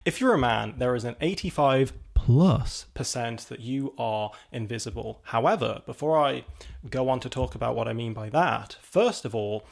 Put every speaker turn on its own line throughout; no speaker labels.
If you're a man, there is an 85+% that you are invisible. However, before I go on to talk about what I mean by that, first of all,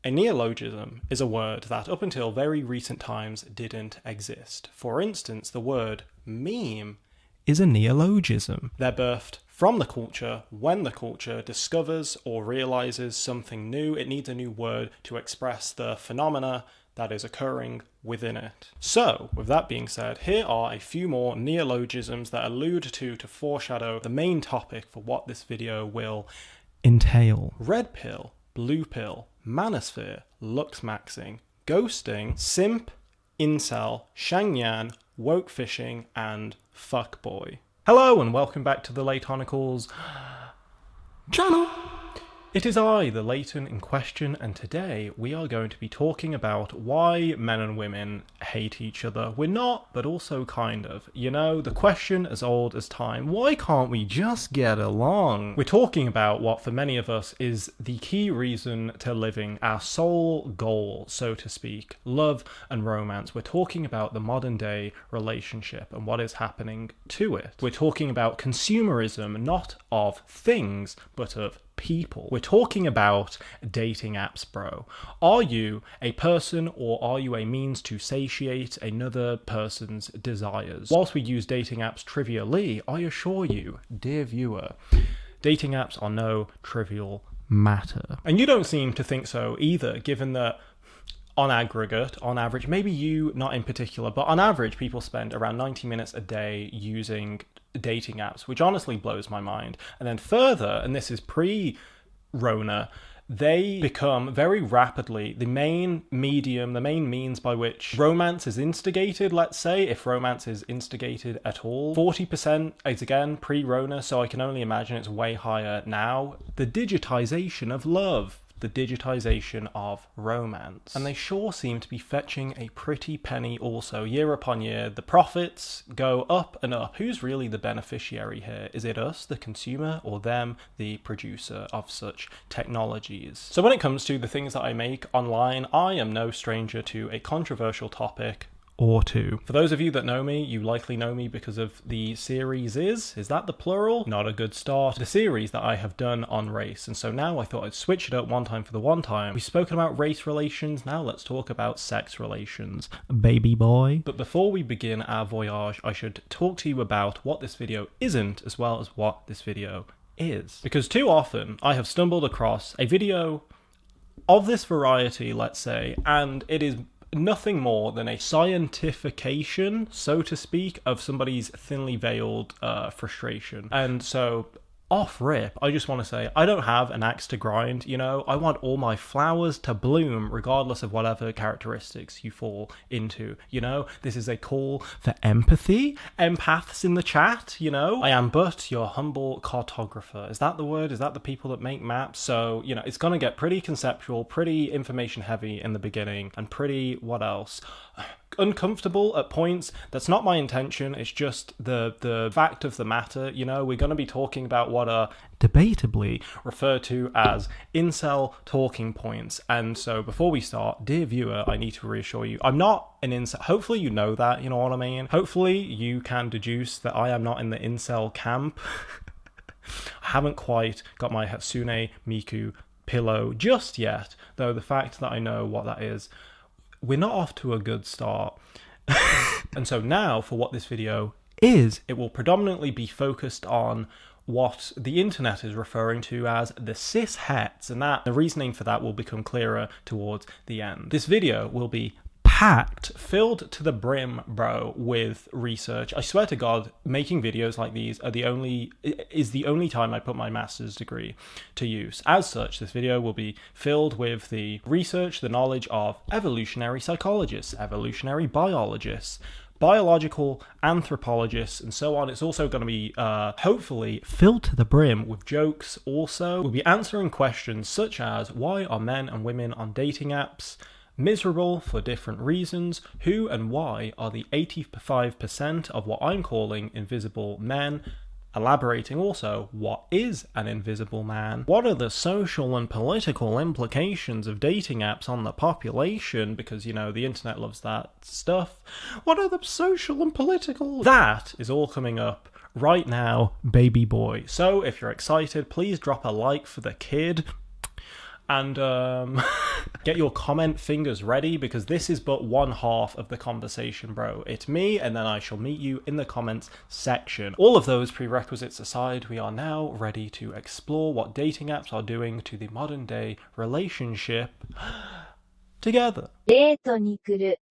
a neologism is a word that up until very recent times didn't exist. For instance, the word meme is a neologism. They're birthed from the culture. When the culture discovers or realizes something new, it needs a new word to express the phenomena that is occurring within it. So, with that being said, here are a few more neologisms that allude to foreshadow the main topic for what this video will entail. Red pill, blue pill, manosphere, looksmaxxing, ghosting, simp, incel, shangyan, wokefishing, and fuckboy. Hello and welcome back to the Laytonicals channel. It is I, the Layton in question, and today we are going to be talking about why men and women hate each other. We're not, but also kind of. You know, the question as old as time, why can't we just get along? We're talking about what for many of us is the key reason to living, our sole goal, so to speak, love and romance. We're talking about the modern day relationship and what is happening to it. We're talking about consumerism, not of things, but of people. We're talking about dating apps, bro. Are you a person or are you a means to satiate another person's desires? Whilst we use dating apps trivially, I assure you, dear viewer, dating apps are no trivial matter. And you don't seem to think so either, given that on aggregate, on average, maybe you not in particular, but on average, people spend around 90 minutes a day using dating apps, which honestly blows my mind. And then further, and this is pre-Rona, they become very rapidly the main medium, the main means by which romance is instigated, let's say, if romance is instigated at all. 40% is again pre-Rona, so I can only imagine it's way higher now. The digitisation of love. The digitisation of romance. And they sure seem to be fetching a pretty penny also. Year upon year, the profits go up and up. Who's really the beneficiary here? Is it us, the consumer, or them, the producer of such technologies? So when it comes to the things that I make online, I am no stranger to a controversial topic or two. For those of you that know me, you likely know me because of the series is that the plural? Not a good start. The series that I have done on race, and so now I thought I'd switch it up one time for the one time. We've spoken about race relations, now let's talk about sex relations, baby boy. But before we begin our voyage, I should talk to you about what this video isn't, as well as what this video is. Because too often, I have stumbled across a video of this variety, let's say, and it is nothing more than a scientification, so to speak, of somebody's thinly veiled frustration. And so, off rip, I just want to say, I don't have an axe to grind, you know? I want all my flowers to bloom, regardless of whatever characteristics you fall into, you know? This is a call for empathy. Empaths in the chat, you know? I am but your humble cartographer. Is that the word? Is that the people that make maps? So, you know, it's gonna get pretty conceptual, pretty information heavy in the beginning, and pretty, what else? Uncomfortable at points. That's not my intention. It's just the fact of the matter. You know, we're going to be talking about what are debatably referred to as incel talking points. And so before we start, dear viewer, I need to reassure you, I'm not an incel. Hopefully you know that, you know what I mean? Hopefully you can deduce that I am not in the incel camp. I haven't quite got my Hatsune Miku pillow just yet, though the fact that I know what that is, we're not off to a good start. And so now for what this video is, it will predominantly be focused on what the internet is referring to as the cis hets, and that the reasoning for that will become clearer towards the end. This video will be packed, filled to the brim, bro, with research. I swear to God, making videos like these is the only time I put my master's degree to use. As such, this video will be filled with the research, the knowledge of evolutionary psychologists, evolutionary biologists, biological anthropologists, and so on. It's also going to be, hopefully, filled to the brim with jokes also. We'll be answering questions such as, why are men and women on dating apps miserable for different reasons? Who and why are the 85% of what I'm calling invisible men? elaborating also, what is an invisible man? What are the social and political implications of dating apps on the population? Because, you know, the internet loves that stuff. What are the social and political? That is all coming up right now, baby boy. So if you're excited, please drop a like for the kid. And get your comment fingers ready, because this is but one half of the conversation, bro. It's me, and then I shall meet you in the comments section. All of those prerequisites aside, we are now ready to explore what dating apps are doing to the modern day relationship together.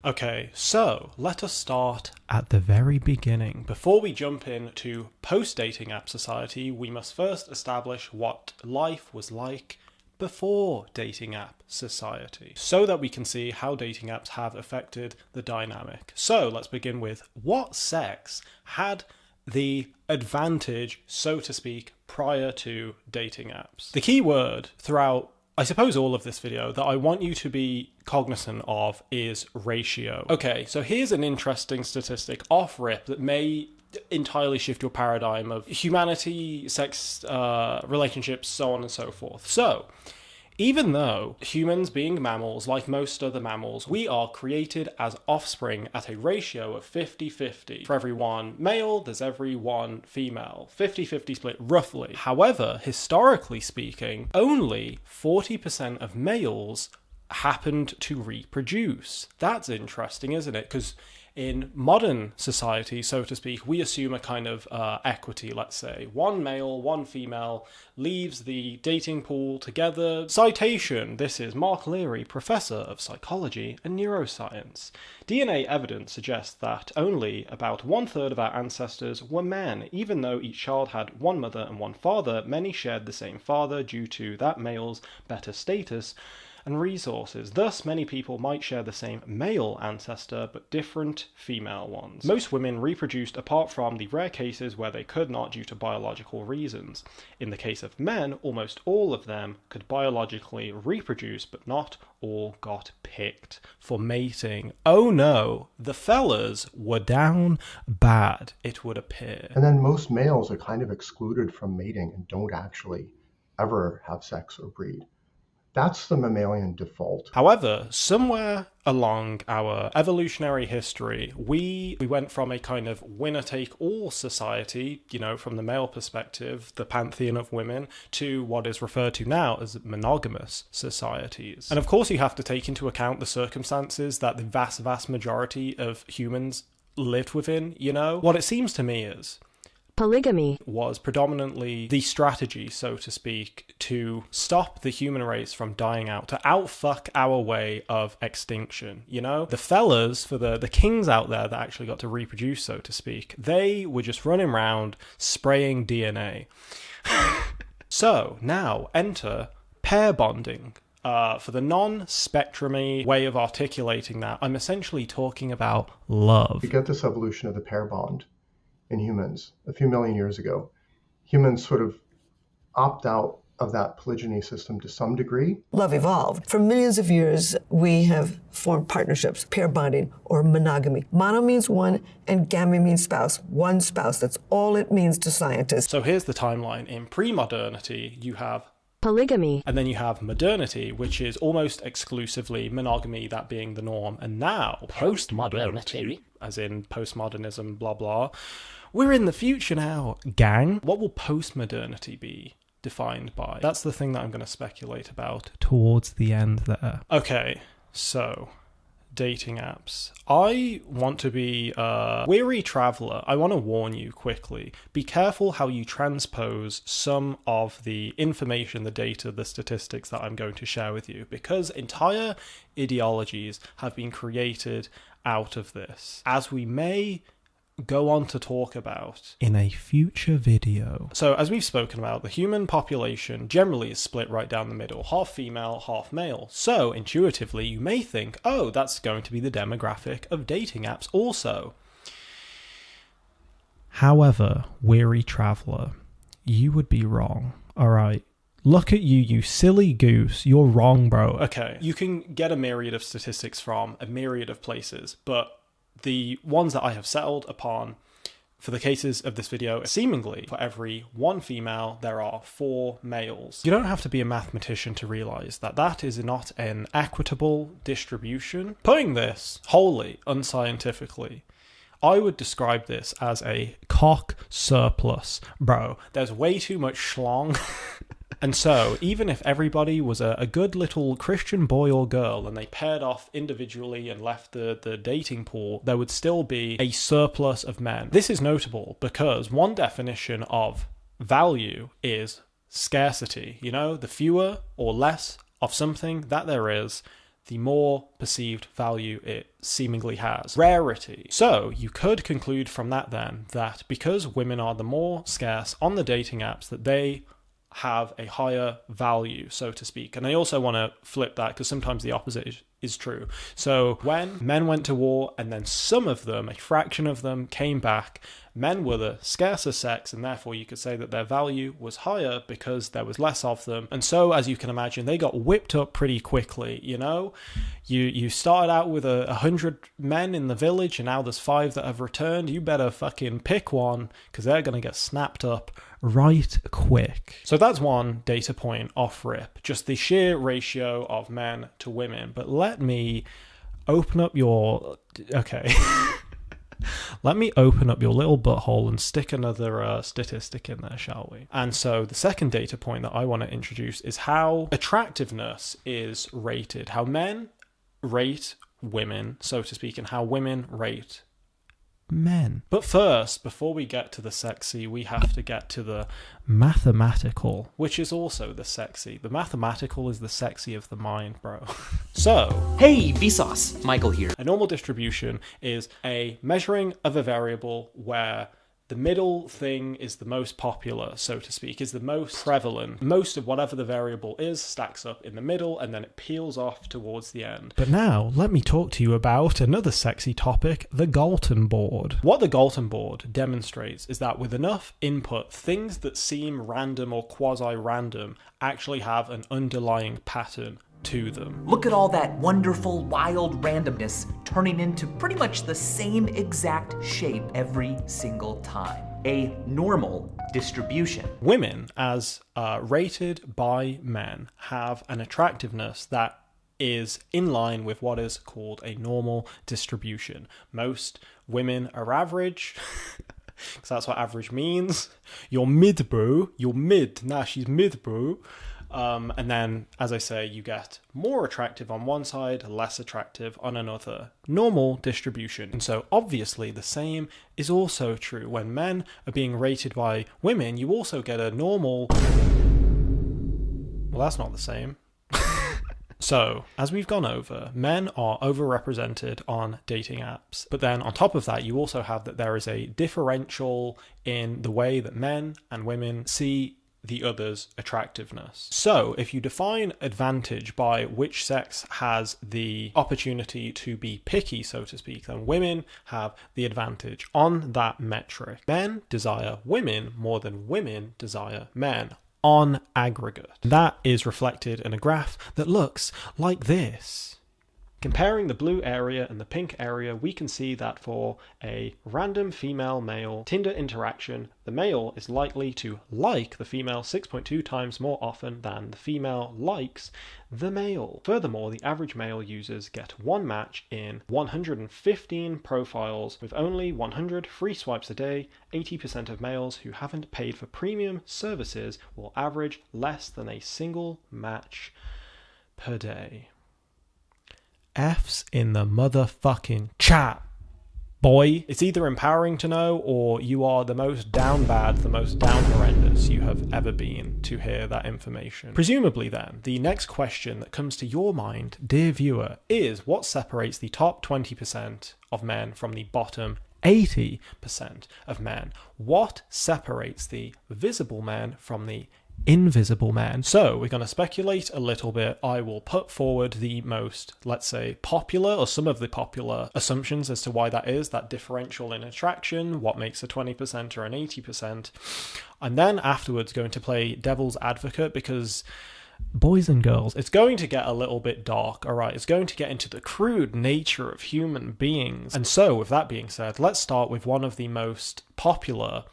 Okay, so let us start at the very beginning. Before we jump into post-dating app society, we must first establish what life was like before dating app society, so that we can see how dating apps have affected the dynamic. So let's begin with what sex had the advantage, so to speak, prior to dating apps. The key word throughout, I suppose, all of this video that I want you to be cognizant of is ratio. Okay, so here's an interesting statistic off rip that may entirely shift your paradigm of humanity, sex, relationships, so on and so forth. So, even though humans, being mammals, like most other mammals, we are created as offspring at a ratio of 50-50. For every one male, there's every one female. 50-50 split, roughly. However, historically speaking, only 40% of males happened to reproduce. That's interesting, isn't it? Because in modern society, so to speak, we assume a kind of equity, let's say. One male, one female leaves the dating pool together. Citation, this is Mark Leary, Professor of Psychology and Neuroscience. DNA evidence suggests that only about 1/3 of our ancestors were men. Even though each child had one mother and one father, many shared the same father due to that male's better status and resources. Thus, many people might share the same male ancestor, but different female ones. Most women reproduced apart from the rare cases where they could not due to biological reasons. In the case of men, almost all of them could biologically reproduce, but not all got picked for mating. Oh no, the fellas were down bad, it would appear.
And then most males are kind of excluded from mating and don't actually ever have sex or breed. That's the mammalian default.
However, somewhere along our evolutionary history, we went from a kind of winner-take-all society, you know, from the male perspective, the pantheon of women, to what is referred to now as monogamous societies. And of course, you have to take into account the circumstances that the vast majority of humans lived within, you know? What it seems to me is polygamy was predominantly the strategy, so to speak, to stop the human race from dying out, to outfuck our way of extinction, you know? The fellas, for the kings out there that actually got to reproduce, so to speak, they were just running around spraying DNA. So, now, enter pair bonding. For the non-spectrumy way of articulating that, I'm essentially talking about love.
You get this evolution of the pair bond in humans a few million years ago. Humans sort of opt out of that polygyny system to some degree.
Love evolved. For millions of years, we have formed partnerships, pair bonding, or monogamy. Mono means one, and gamy means spouse. One spouse, that's all it means to scientists.
So here's the timeline. In pre-modernity, you have
polygamy,
and then you have modernity, which is almost exclusively monogamy, that being the norm. And now,
postmodernity,
as in postmodernism, blah blah, we're in the future now, gang. What will postmodernity be defined by? That's the thing that I'm going to speculate about towards the end there. Okay, so dating apps. I want to be a weary traveller. I want to warn you quickly. Be careful how you transpose some of the information, the data, the statistics that I'm going to share with you, because entire ideologies have been created out of this, as we may go on to talk about in a future video. So, as we've spoken about, the human population generally is split right down the middle, half female, half male. So, intuitively, you may think, oh, that's going to be the demographic of dating apps also. However, weary traveller, you would be wrong, alright? Look at you, you silly goose. You're wrong, bro. Okay, you can get a myriad of statistics from a myriad of places, but the ones that I have settled upon For the cases of this video, seemingly for every 1 female, there are 4 males. You don't have to be a mathematician to realize that that is not an equitable distribution. Putting this wholly unscientifically, I would describe this as a cock surplus. Bro, there's way too much schlong. And so, even if everybody was a good little Christian boy or girl and they paired off individually and left the dating pool, there would still be a surplus of men. This is notable because one definition of value is scarcity. You know, the fewer or less of something that there is, the more perceived value it seemingly has. Rarity. So you could conclude from that then that because women are the more scarce on the dating apps, that they have a higher value, so to speak. And I also want to flip that because sometimes the opposite is true. So when men went to war and then some of them, a fraction of them, came back, men were the scarcer sex, and therefore you could say that their value was higher because there was less of them. And so, as you can imagine, they got whipped up pretty quickly. You know, you started out with 100 men in the village and now there's 5 that have returned. You better fucking pick one because they're going to get snapped up right quick. So that's one data point off rip, just the sheer ratio of men to women. But let me open up your... Okay. Let me open up your little butthole and stick another statistic in there, shall we? And so the second data point that I want to introduce is how attractiveness is rated, how men rate women, so to speak, and how women rate men. But first, before we get to the sexy, we have to get to the mathematical, which is also the sexy. The mathematical is the sexy of the mind, bro. So,
hey, Vsauce, Michael here.
A normal distribution is a measuring of a variable where the middle thing is the most popular, so to speak, is the most prevalent. Most of whatever the variable is stacks up in the middle and then it peels off towards the end. But now, let me talk to you about another sexy topic, the Galton board. What the Galton board demonstrates is that with enough input, things that seem random or quasi-random actually have an underlying pattern to them.
Look at all that wonderful, wild randomness turning into pretty much the same exact shape every single time. A normal distribution.
Women, as rated by men, have an attractiveness that is in line with what is called a normal distribution. Most women are average, because that's what average means. You're mid, bro. You're mid. Nah, she's mid, bro. And then, as I say, you get more attractive on one side, less attractive on another. Normal distribution. And so, obviously, the same is also true. When men are being rated by women, you also get a normal... Well, that's not the same. So, as we've gone over, men are overrepresented on dating apps. But then on top of that, you also have that there is a differential in the way that men and women see the other's attractiveness. So, if you define advantage by which sex has the opportunity to be picky, so to speak, then women have the advantage on that metric. Men desire women more than women desire men on aggregate. That is reflected in a graph that looks like this. Comparing the blue area and the pink area, we can see that for a random female-male Tinder interaction, the male is likely to like the female 6.2 times more often than the female likes the male. Furthermore, the average male users get one match in 115 profiles with only 100 free swipes a day. 80% of males who haven't paid for premium services will average less than a single match per day. F's in the motherfucking chat, boy. It's either empowering to know or you are the most down bad, the most down horrendous you have ever been to hear that information. Presumably then, the next question that comes to your mind, dear viewer, is what separates the top 20% of men from the bottom 80% of men? What separates the visible men from the invisible men? So we're going to speculate a little bit. I will put forward the most, let's say, popular or some of the popular assumptions as to why that is, that differential in attraction, what makes a 20% or an 80%. And then afterwards going to play devil's advocate because boys and girls, it's going to get a little bit dark, all right? It's going to get into the crude nature of human beings. And so, with that being said, let's start with one of the most popular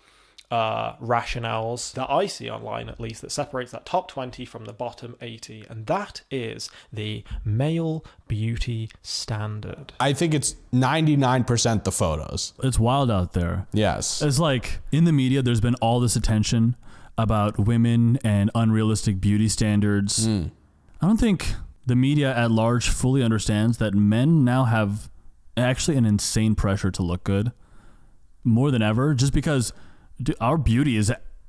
rationales that I see online, at least, that separates that top 20 from the bottom 80, and that is the male beauty standard.
I think it's 99% the photos.
It's wild out there.
Yes.
It's like in the media, there's been all this attention about women and unrealistic beauty standards. I don't think the media at large fully understands that men now have actually an insane pressure to look good more than ever, just because our beauty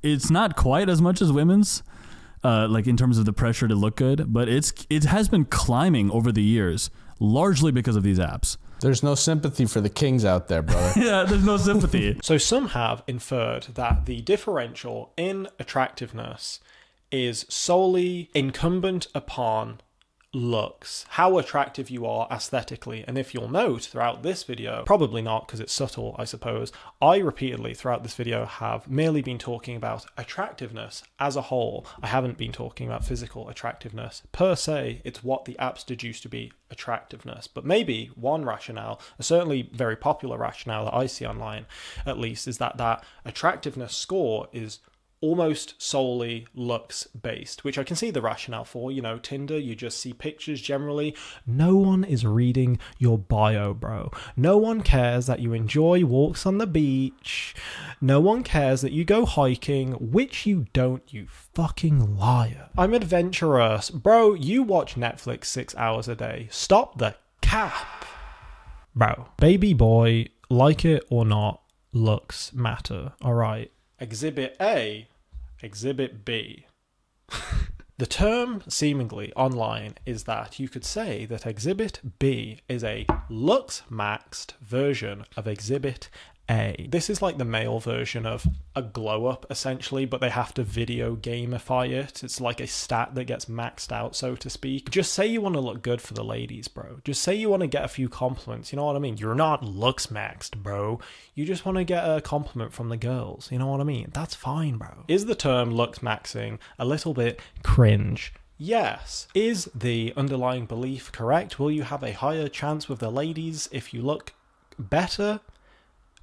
it's not quite as much as women's, like in terms of the pressure to look good, but it has been climbing over the years, largely because of these apps.
There's no sympathy for the kings out there, brother.
Yeah, there's no sympathy.
So some have inferred that the differential in attractiveness is solely incumbent upon looks, how attractive you are aesthetically. And if you'll note throughout this video, probably not because it's subtle, I suppose, I repeatedly throughout this video have merely been talking about attractiveness as a whole. I haven't been talking about physical attractiveness per se. It's what the apps deduce to be attractiveness. But maybe one rationale, a certainly very popular rationale that I see online at least, is that attractiveness score is almost solely looks based, which I can see the rationale for. You know, Tinder, you just see pictures generally. No one is reading your bio, bro. No one cares that you enjoy walks on the beach. No one cares that you go hiking, which you don't, you fucking liar. I'm adventurous. Bro, you watch Netflix 6 hours a day. Stop the cap. Bro, baby boy, like it or not, looks matter, alright? Exhibit A, Exhibit B. The term seemingly online is that you could say that Exhibit B is a looks-maxed version of Exhibit A. This is like the male version of a glow-up, essentially, but they have to video gamify it. It's like a stat that gets maxed out, so to speak. Just say you want to look good for the ladies, bro. Just say you want to get a few compliments, you know what I mean? You're not looks-maxed, bro. You just want to get a compliment from the girls, you know what I mean? That's fine, bro. Is the term looks-maxing a little bit cringe? Yes. Is the underlying belief correct? Will you have a higher chance with the ladies if you look better?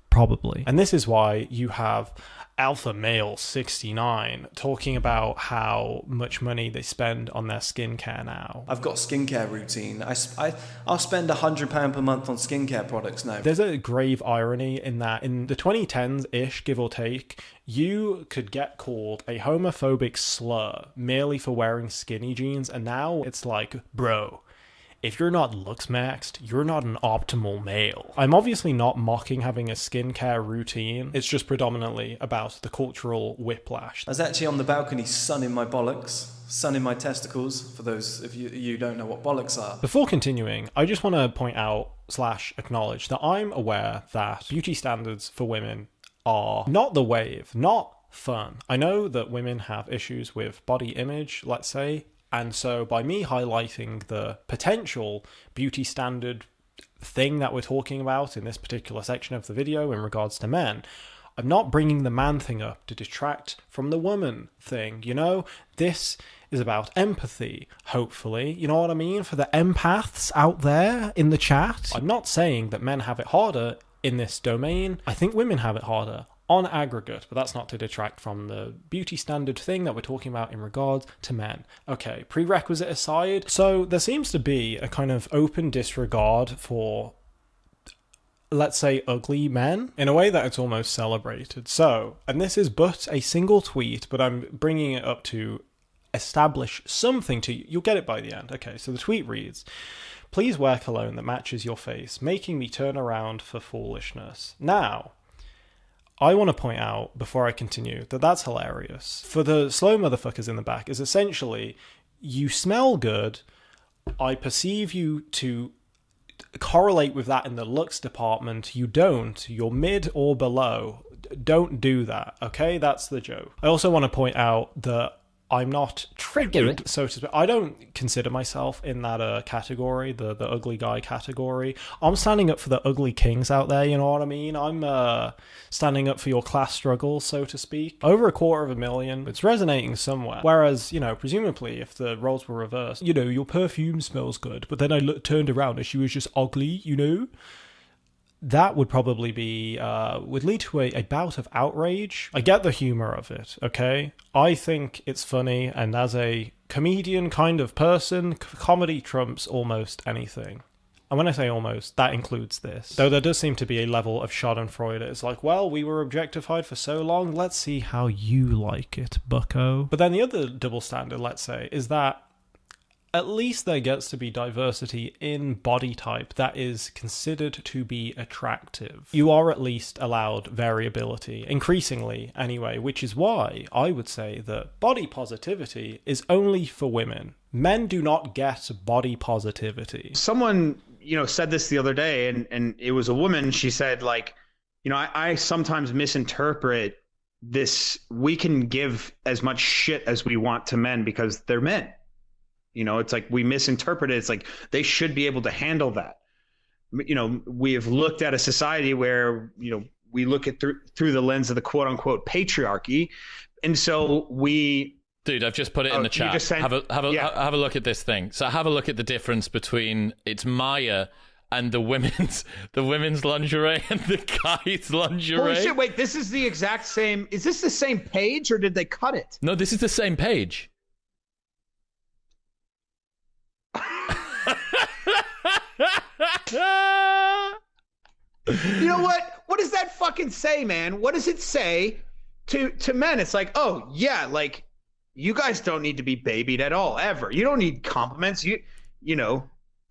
Probably. And this is why you have Alpha Male 69 talking about how much money they spend on their skincare now.
I've got a skincare routine. I'll spend £100 per month on skincare products now.
There's a grave irony in that in the 2010s-ish, give or take, you could get called a homophobic slur merely for wearing skinny jeans, and now it's like, bro, if you're not looks maxed, you're not an optimal male. I'm obviously not mocking having a skincare routine. It's just predominantly about the cultural whiplash.
I was actually on the balcony sunning my bollocks, sunning my testicles, for those of you who don't know what bollocks are.
Before continuing, I just want to point out / acknowledge that I'm aware that beauty standards for women are not the wave, not fun. I know that women have issues with body image, let's say, and so by me highlighting the potential beauty standard thing that we're talking about in this particular section of the video in regards to men, I'm not bringing the man thing up to detract from the woman thing, you know? This is about empathy, hopefully, you know what I mean? For the empaths out there in the chat. I'm not saying that men have it harder in this domain. I think women have it harder on aggregate, but that's not to detract from the beauty standard thing that we're talking about in regards to men. Okay, prerequisite aside, so there seems to be a kind of open disregard for, let's say, ugly men in a way that it's almost celebrated. So, and this is but a single tweet, but I'm bringing it up to establish something to you. You'll get it by the end. Okay, so the tweet reads, "Please wear cologne that matches your face, making me turn around for foolishness." Now, I want to point out, before I continue, that that's hilarious. For the slow motherfuckers in the back, is essentially, you smell good, I perceive you to correlate with that in the looks department, you don't, you're mid or below, don't do that, okay? That's the joke. I also want to point out that I'm not triggered, so to speak. I don't consider myself in that category, the ugly guy category. I'm standing up for the ugly kings out there, you know what I mean? I'm standing up for your class struggles, so to speak. Over 250,000, it's resonating somewhere. Whereas, you know, presumably, if the roles were reversed, you know, your perfume smells good, but then I turned around and she was just ugly, you know? That would probably be, would lead to a bout of outrage. I get the humor of it, okay? I think it's funny, and as a comedian kind of person, comedy trumps almost anything. And when I say almost, that includes this. Though there does seem to be a level of schadenfreude. It's like, well, we were objectified for so long, let's see how you like it, bucko. But then the other double standard, let's say, is that at least there gets to be diversity in body type that is considered to be attractive. You are at least allowed variability, increasingly anyway, which is why I would say that body positivity is only for women. Men do not get body positivity.
Someone, said this the other day, and it was a woman. She said, like, I sometimes misinterpret this. We can give as much shit as we want to men because they're men. It's like we misinterpret it. It's like they should be able to handle that. We have looked at a society where, we look at through the lens of the quote unquote patriarchy. And so
Dude, I've just put it in the chat. Have a look at this thing. So have a look at the difference between it's Maya and the women's lingerie and the guy's lingerie.
Holy shit, wait, this is the exact same. Is this the same page or did they cut it?
No, this is the same page.
You know what? What does that fucking say, man? What does it say to men? It's like, oh yeah, like you guys don't need to be babied at all, ever. You don't need compliments.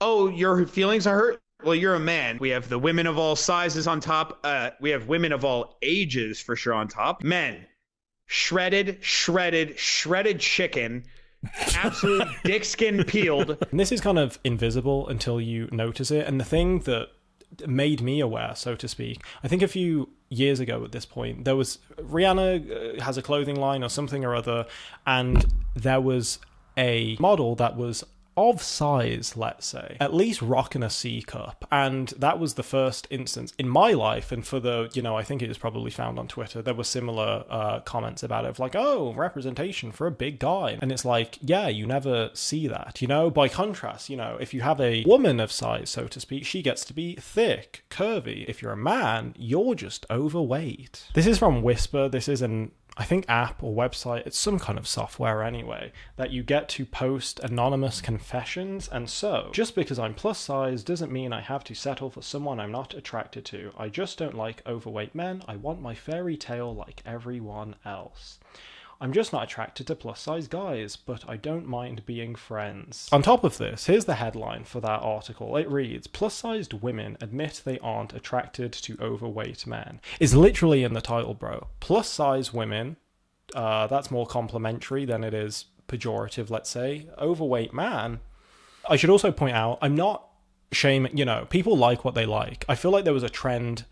Oh, your feelings are hurt. Well, you're a man. We have the women of all sizes on top. We have women of all ages for sure on top. Men, shredded chicken. Absolute dick skin peeled.
And this is kind of invisible until you notice it. And the thing that made me aware, so to speak, I think a few years ago at this point, there was Rihanna has a clothing line or something or other, and there was a model that was of size, let's say, at least rocking a C cup. And that was the first instance in my life. And for the, I think it was probably found on Twitter, there were similar comments about it of like, oh, representation for a big guy. And it's like, yeah, you never see that, by contrast, if you have a woman of size, so to speak, she gets to be thick, curvy. If you're a man, you're just overweight. This is from Whisper. This is I think app or website, it's some kind of software anyway, that you get to post anonymous confessions. And so, just because I'm plus size doesn't mean I have to settle for someone I'm not attracted to. I just don't like overweight men. I want my fairy tale like everyone else. I'm just not attracted to plus size guys, but I don't mind being friends. On top of this, here's the headline for that article. It reads, plus sized women admit they aren't attracted to overweight men. It's literally in the title, bro. Plus size women, that's more complimentary than it is pejorative, let's say. Overweight man. I should also point out, I'm not shaming, people like what they like. I feel like there was a trend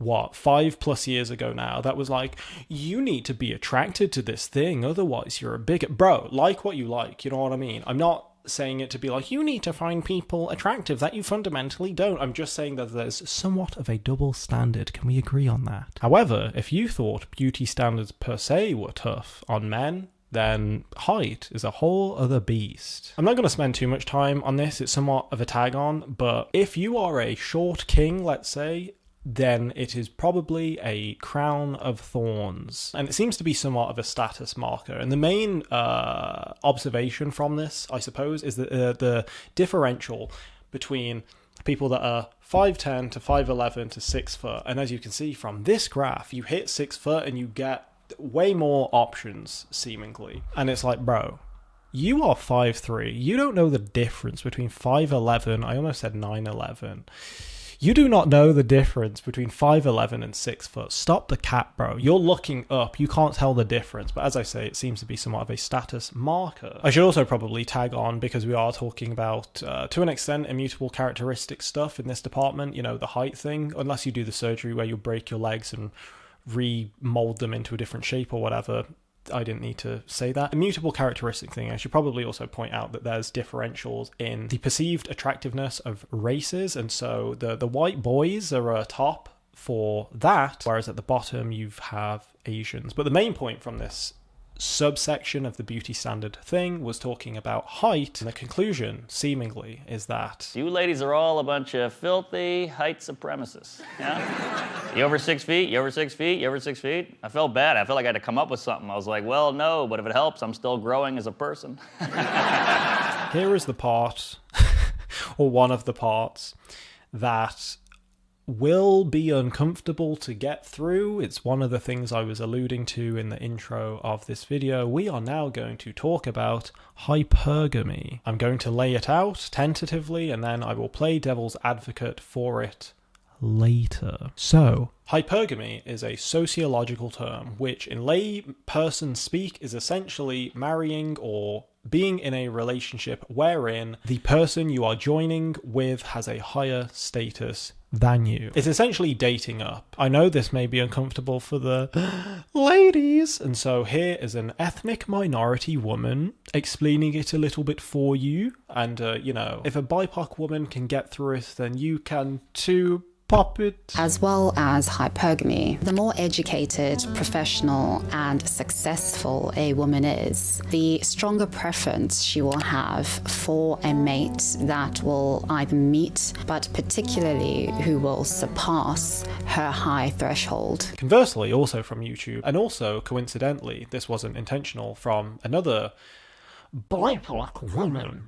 5+ years ago now that was like, you need to be attracted to this thing, otherwise you're a bigot. Bro, like what you like, you know what I mean? I'm not saying it to be like, you need to find people attractive that you fundamentally don't. I'm just saying that there's somewhat of a double standard. Can we agree on that? However, if you thought beauty standards per se were tough on men, then height is a whole other beast. I'm not going to spend too much time on this. It's somewhat of a tag on, but if you are a short king, let's say, then it is probably a crown of thorns. And it seems to be somewhat of a status marker. And the main observation from this, I suppose, is that the differential between people that are 5'10 to 5'11 to 6 foot. And as you can see from this graph, you hit 6 foot and you get way more options, seemingly. And it's like, bro, you are 5'3". You don't know the difference between 5'11", I almost said 9'11". You do not know the difference between 5'11 and 6 foot. Stop the cap, bro. You're looking up. You can't tell the difference. But as I say, it seems to be somewhat of a status marker. I should also probably tag on, because we are talking about, to an extent, immutable characteristic stuff in this department. The height thing. Unless you do the surgery where you break your legs and remold them into a different shape or whatever. I didn't need to say that. Immutable characteristic thing, I should probably also point out that there's differentials in the perceived attractiveness of races, and so the white boys are a top for that, whereas at the bottom you have Asians. But the main point from this subsection of the beauty standard thing was talking about height, and the conclusion, seemingly, is that
you ladies are all a bunch of filthy height supremacists. Yeah? You over 6 feet? You over 6 feet? You over 6 feet? I felt bad. I felt like I had to come up with something. I was like, well, no, but if it helps, I'm still growing as a person.
Here is the part, or one of the parts, that will be uncomfortable to get through. It's one of the things I was alluding to in the intro of this video. We are now going to talk about hypergamy. I'm going to lay it out tentatively, and then I will play devil's advocate for it later. So, hypergamy is a sociological term which in lay person speak is essentially marrying or being in a relationship wherein the person you are joining with has a higher status than you. It's essentially dating up. I know this may be uncomfortable for the ladies, and so here is an ethnic minority woman explaining it a little bit for you. And, you know, if a BIPOC woman can get through it, then you can too. Pop it.
As well as hypergamy, the more educated, professional, and successful a woman is, the stronger preference she will have for a mate that will either meet, but particularly who will surpass her high threshold.
Conversely, also from YouTube, and also coincidentally, this wasn't intentional, from another BIPOC woman.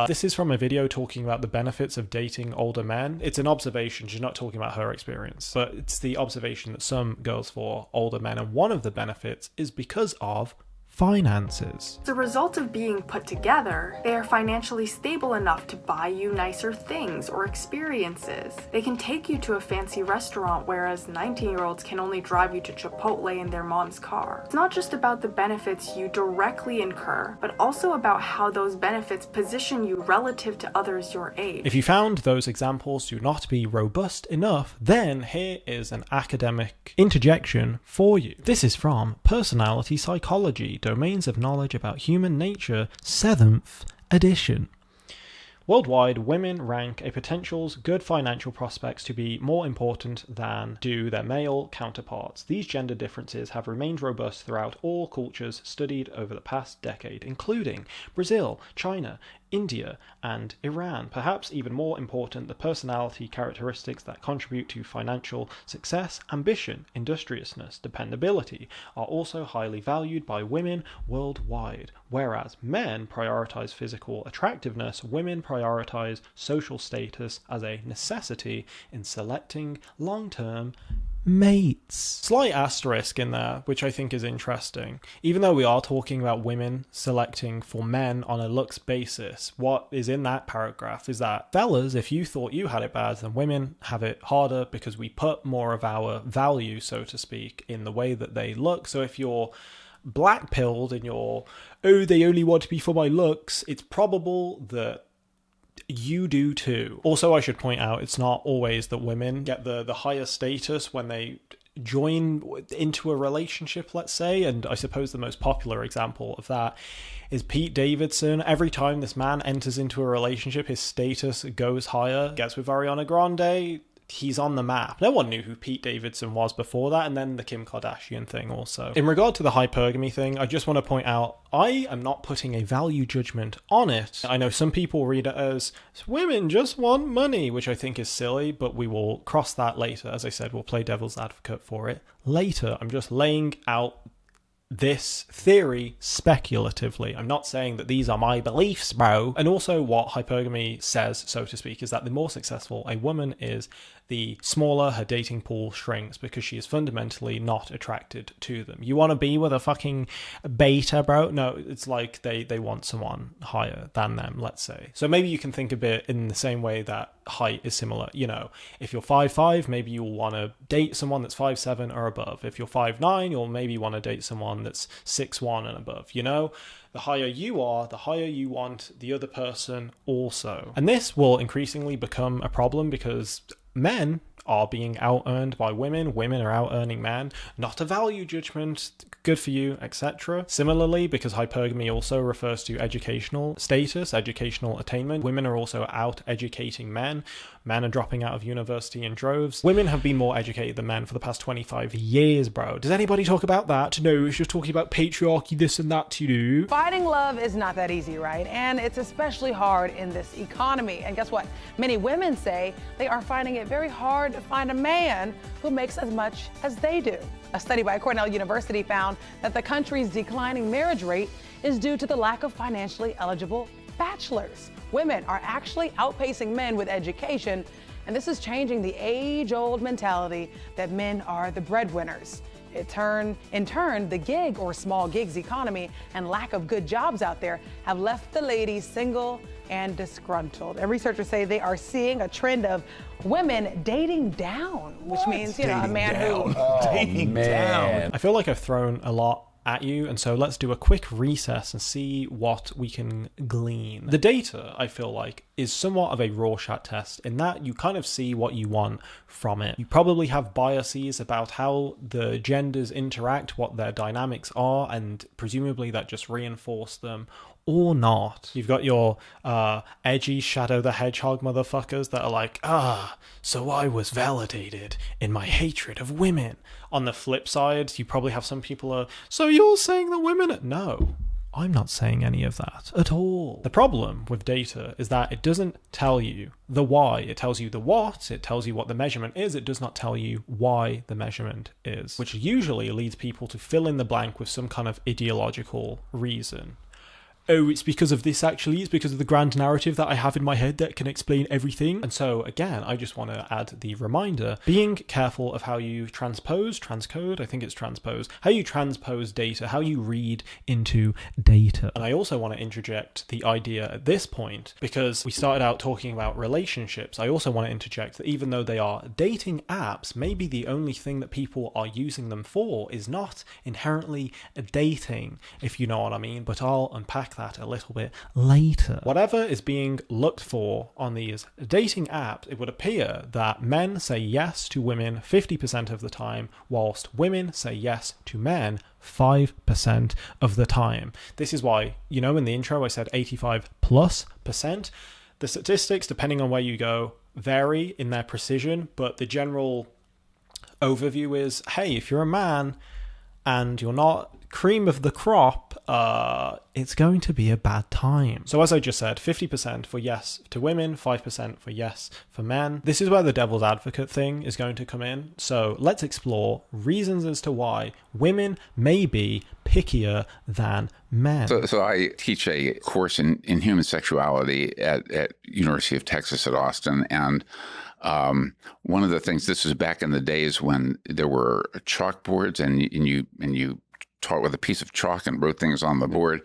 This is from a video talking about the benefits of dating older men. It's an observation, she's not talking about her experience, but it's the observation that some girls for older men, and one of the benefits is because of finances.
As a result of being put together, they are financially stable enough to buy you nicer things or experiences. They can take you to a fancy restaurant, whereas 19-year-olds can only drive you to Chipotle in their mom's car. It's not just about the benefits you directly incur, but also about how those benefits position you relative to others your age.
If you found those examples to not be robust enough, then here is an academic interjection for you. This is from Personality Psychology, Domains of Knowledge About Human Nature, 7th edition. Worldwide, women rank a potential's good financial prospects to be more important than do their male counterparts. These gender differences have remained robust throughout all cultures studied over the past decade, including Brazil, China, India, and Iran. Perhaps even more important, the personality characteristics that contribute to financial success, ambition, industriousness, dependability, are also highly valued by women worldwide. Whereas men prioritize physical attractiveness, women prioritize social status as a necessity in selecting long-term mates. Slight asterisk in there, which I think is interesting. Even though we are talking about women selecting for men on a looks basis, what is in that paragraph is that, fellas, if you thought you had it bad, then women have it harder because we put more of our value, so to speak, in the way that they look. So if you're black-pilled and you're, oh, they only want to be for my looks, it's probable that you do too. Also, I should point out, it's not always that women get the higher status when they join into a relationship, let's say, and I suppose the most popular example of that is Pete Davidson. Every time this man enters into a relationship, his status goes higher. Gets with Ariana Grande, he's on the map. No one knew who Pete Davidson was before that, and then the Kim Kardashian thing also. In regard to the hypergamy thing, I just want to point out, I am not putting a value judgment on it. I know some people read it as, women just want money, which I think is silly, but we will cross that later. As I said, we'll play devil's advocate for it later. I'm just laying out this theory speculatively. I'm not saying that these are my beliefs, bro. And also what hypergamy says, so to speak, is that the more successful a woman is, the smaller her dating pool shrinks because she is fundamentally not attracted to them. You want to be with a fucking beta, bro? No, it's like they want someone higher than them, let's say. So maybe you can think of it in the same way that height is similar. You know, if you're 5'5", maybe you'll want to date someone that's 5'7" or above. If you're 5'9", you'll maybe want to date someone that's 6'1" and above, you know? The higher you are, the higher you want the other person also. And this will increasingly become a problem because men are being out-earned by women. Women are out-earning men. Not a value judgment. Good for you, etc. Similarly, because hypergamy also refers to educational status, educational attainment, women are also out-educating men. Men are dropping out of university in droves. Women have been more educated than men for the past 25 years, bro. Does anybody talk about that? No, it's just talking about patriarchy, this and that, you know.
Finding love is not that easy, right? And it's especially hard in this economy. And guess what? Many women say they are finding it very hard to find a man who makes as much as they do. A study by Cornell University found that the country's declining marriage rate is due to the lack of financially eligible bachelors. Women are actually outpacing men with education, and this is changing the age-old mentality that men are the breadwinners. In turn, the gig or small gigs economy and lack of good jobs out there have left the ladies single and disgruntled. And researchers say they are seeing a trend of women dating down, which means, you know, a man who...
dating down. I feel like I've thrown a lot at you, and so let's do a quick recess and see what we can glean. The data, I feel like, is somewhat of a Rorschach test in that you kind of see what you want from it. You probably have biases about how the genders interact, what their dynamics are, and presumably that just reinforce them or not. You've got your edgy Shadow the Hedgehog motherfuckers that are like, so I was validated in my hatred of women. On the flip side, you probably have some people so you're saying that women... No, I'm not saying any of that at all. The problem with data is that it doesn't tell you the why. It tells you the what, it tells you what the measurement is, it does not tell you why the measurement is, which usually leads people to fill in the blank with some kind of ideological reason. Oh, it's because of this actually, it's because of the grand narrative that I have in my head that can explain everything. And so, again, I just want to add the reminder, being careful of how you transcode, I think it's transpose, how you transpose data, how you read into data. And I also want to interject the idea at this point, because we started out talking about relationships, I also want to interject that even though they are dating apps, maybe the only thing that people are using them for is not inherently dating, if you know what I mean, but I'll unpack that a little bit later. Whatever is being looked for on these dating apps, it would appear that men say yes to women 50% of the time, whilst women say yes to men 5% of the time. This is why, you know, in the intro I said 85+%. The statistics, depending on where you go, vary in their precision, but the general overview is, hey, if you're a man and you're not cream of the crop, it's going to be a bad time. So as I just said, 50% for yes to women, 5% for yes for men. This is where the devil's advocate thing is going to come in. So let's explore reasons as to why women may be pickier than men.
So I teach a course in human sexuality at University of Texas at Austin, and one of the things, this was back in the days when there were chalkboards and you taught with a piece of chalk and wrote things on the board.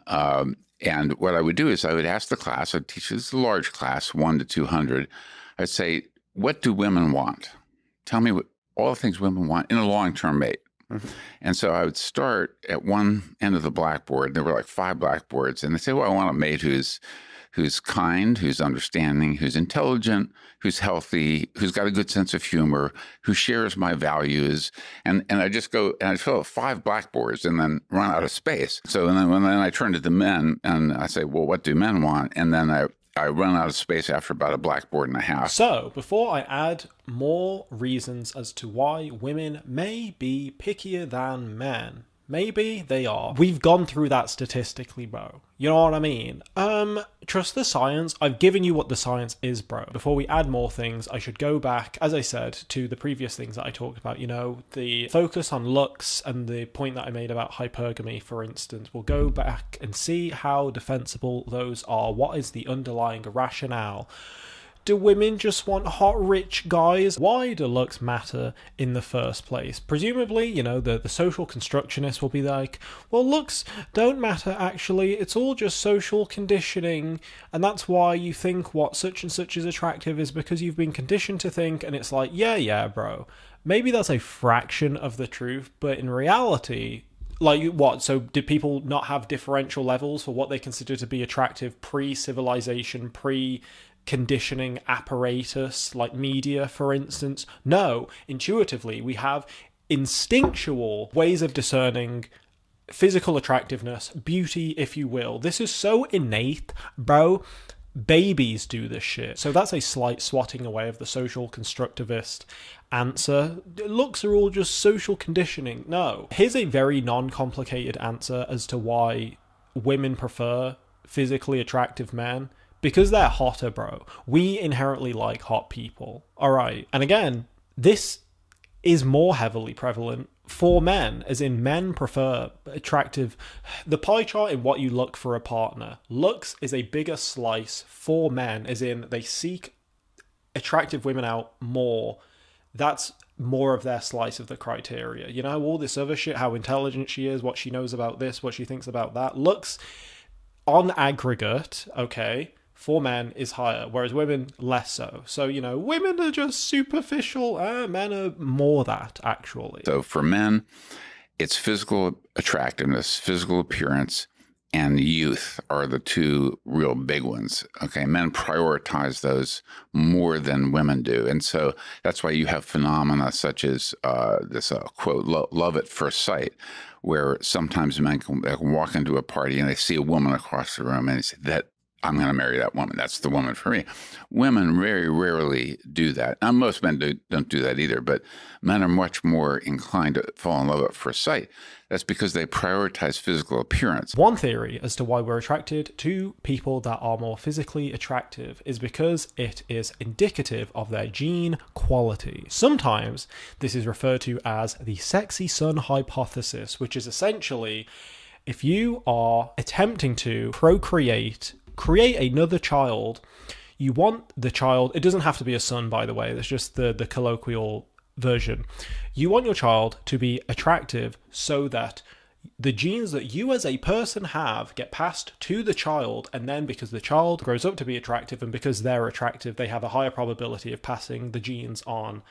And what I would do is I would ask the class, I'd teach this large class, 1 to 200. I'd say, what do women want? Tell me what all the things women want in a long-term mate. Mm-hmm. And so I would start at one end of the blackboard. There were like 5 blackboards. And they say, well, I want a mate who's kind, who's understanding, who's intelligent, who's healthy, who's got a good sense of humor, who shares my values. And I just go, and I fill out 5 blackboards and then run out of space. So and then I turn to the men and I say, well, what do men want? And then I run out of space after about a blackboard and a half.
So, before I add more reasons as to why women may be pickier than men, maybe they are. We've gone through that statistically, bro. You know what I mean? Trust the science. I've given you what the science is, bro. Before we add more things, I should go back, as I said, to the previous things that I talked about. You know, the focus on looks and the point that I made about hypergamy, for instance. We'll go back and see how defensible those are. What is the underlying rationale? Do women just want hot, rich guys? Why do looks matter in the first place? Presumably, you know, the social constructionists will be like, well, looks don't matter, actually. It's all just social conditioning. And that's why you think what such and such is attractive is because you've been conditioned to think. And it's like, yeah, bro. Maybe that's a fraction of the truth. But in reality, like what? So did people not have differential levels for what they consider to be attractive pre-civilization, conditioning apparatus like media, for instance. No, intuitively, we have instinctual ways of discerning physical attractiveness, beauty, if you will. This is so innate, bro. Babies do this shit. So that's a slight swatting away of the social constructivist answer. Looks are all just social conditioning. No. Here's a very non-complicated answer as to why women prefer physically attractive men. Because they're hotter, bro. We inherently like hot people. Alright. And again, this is more heavily prevalent for men, as in men prefer attractive. The pie chart in what you look for a partner. Looks is a bigger slice for men, as in they seek attractive women out more. That's more of their slice of the criteria. You know, all this other shit, how intelligent she is, what she knows about this, what she thinks about that. Looks, on aggregate, okay, for men is higher, whereas women less so. So, you know, women are just superficial, men are more that, actually.
So for men, it's physical attractiveness, physical appearance, and youth are the two real big ones. Okay, men prioritize those more than women do. And so that's why you have phenomena such as this quote, love at first sight, where sometimes men can walk into a party and they see a woman across the room and they say, that I'm going to marry that woman. That's the woman for me. Women very rarely do that. Now, most men don't do that either, but men are much more inclined to fall in love at first sight. That's because they prioritize physical appearance.
One theory as to why we're attracted to people that are more physically attractive is because it is indicative of their gene quality. Sometimes this is referred to as the sexy son hypothesis, which is essentially if you are attempting to create another child, you want the child, it doesn't have to be a son, by the way, that's just the colloquial version. You want your child to be attractive so that the genes that you as a person have get passed to the child, and then because the child grows up to be attractive and because they're attractive, they have a higher probability of passing the genes on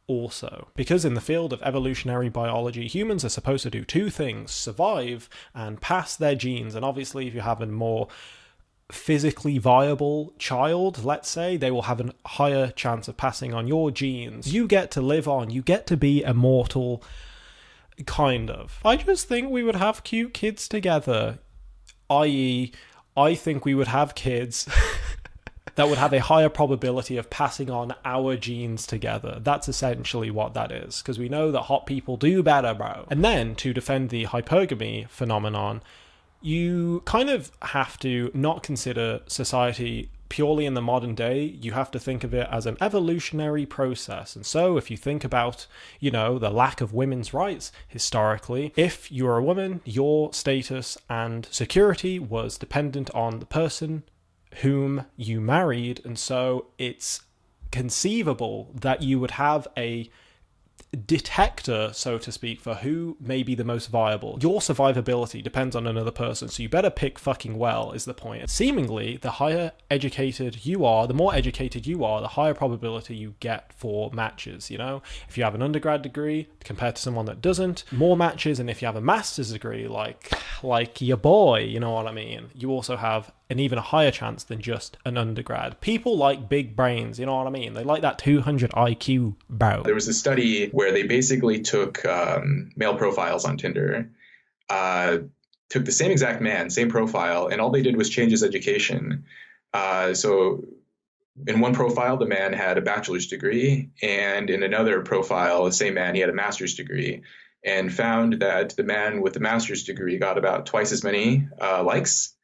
also. Because in the field of evolutionary biology, humans are supposed to do two things: survive and pass their genes. And obviously if you have a more physically viable child, let's say, they will have a higher chance of passing on your genes. You get to live on, you get to be immortal, kind of. I just think we would have cute kids together, i.e. I think we would have kids that would have a higher probability of passing on our genes together. That's essentially what that is, because we know that hot people do better, bro. And then, to defend the hypergamy phenomenon, you kind of have to not consider society purely in the modern day. You have to think of it as an evolutionary process. And so if you think about, you know, the lack of women's rights historically, if you were a woman, your status and security was dependent on the person whom you married. And so it's conceivable that you would have a detector, so to speak, for who may be the most viable. Your survivability depends on another person, so you better pick fucking well, is the point. Seemingly, the higher educated you are, the more educated you are, the higher probability you get for matches, you know? If you have an undergrad degree compared to someone that doesn't, more matches. And if you have a master's degree, like your boy, you know what I mean? You also have an even higher chance than just an undergrad. People like big brains, you know what I mean? They like that 200 IQ, bro.
There was a study where they basically took male profiles on Tinder, took the same exact man, same profile, and all they did was change his education. So in one profile, the man had a bachelor's degree, and in another profile, the same man, he had a master's degree, and found that the man with the master's degree got about twice as many likes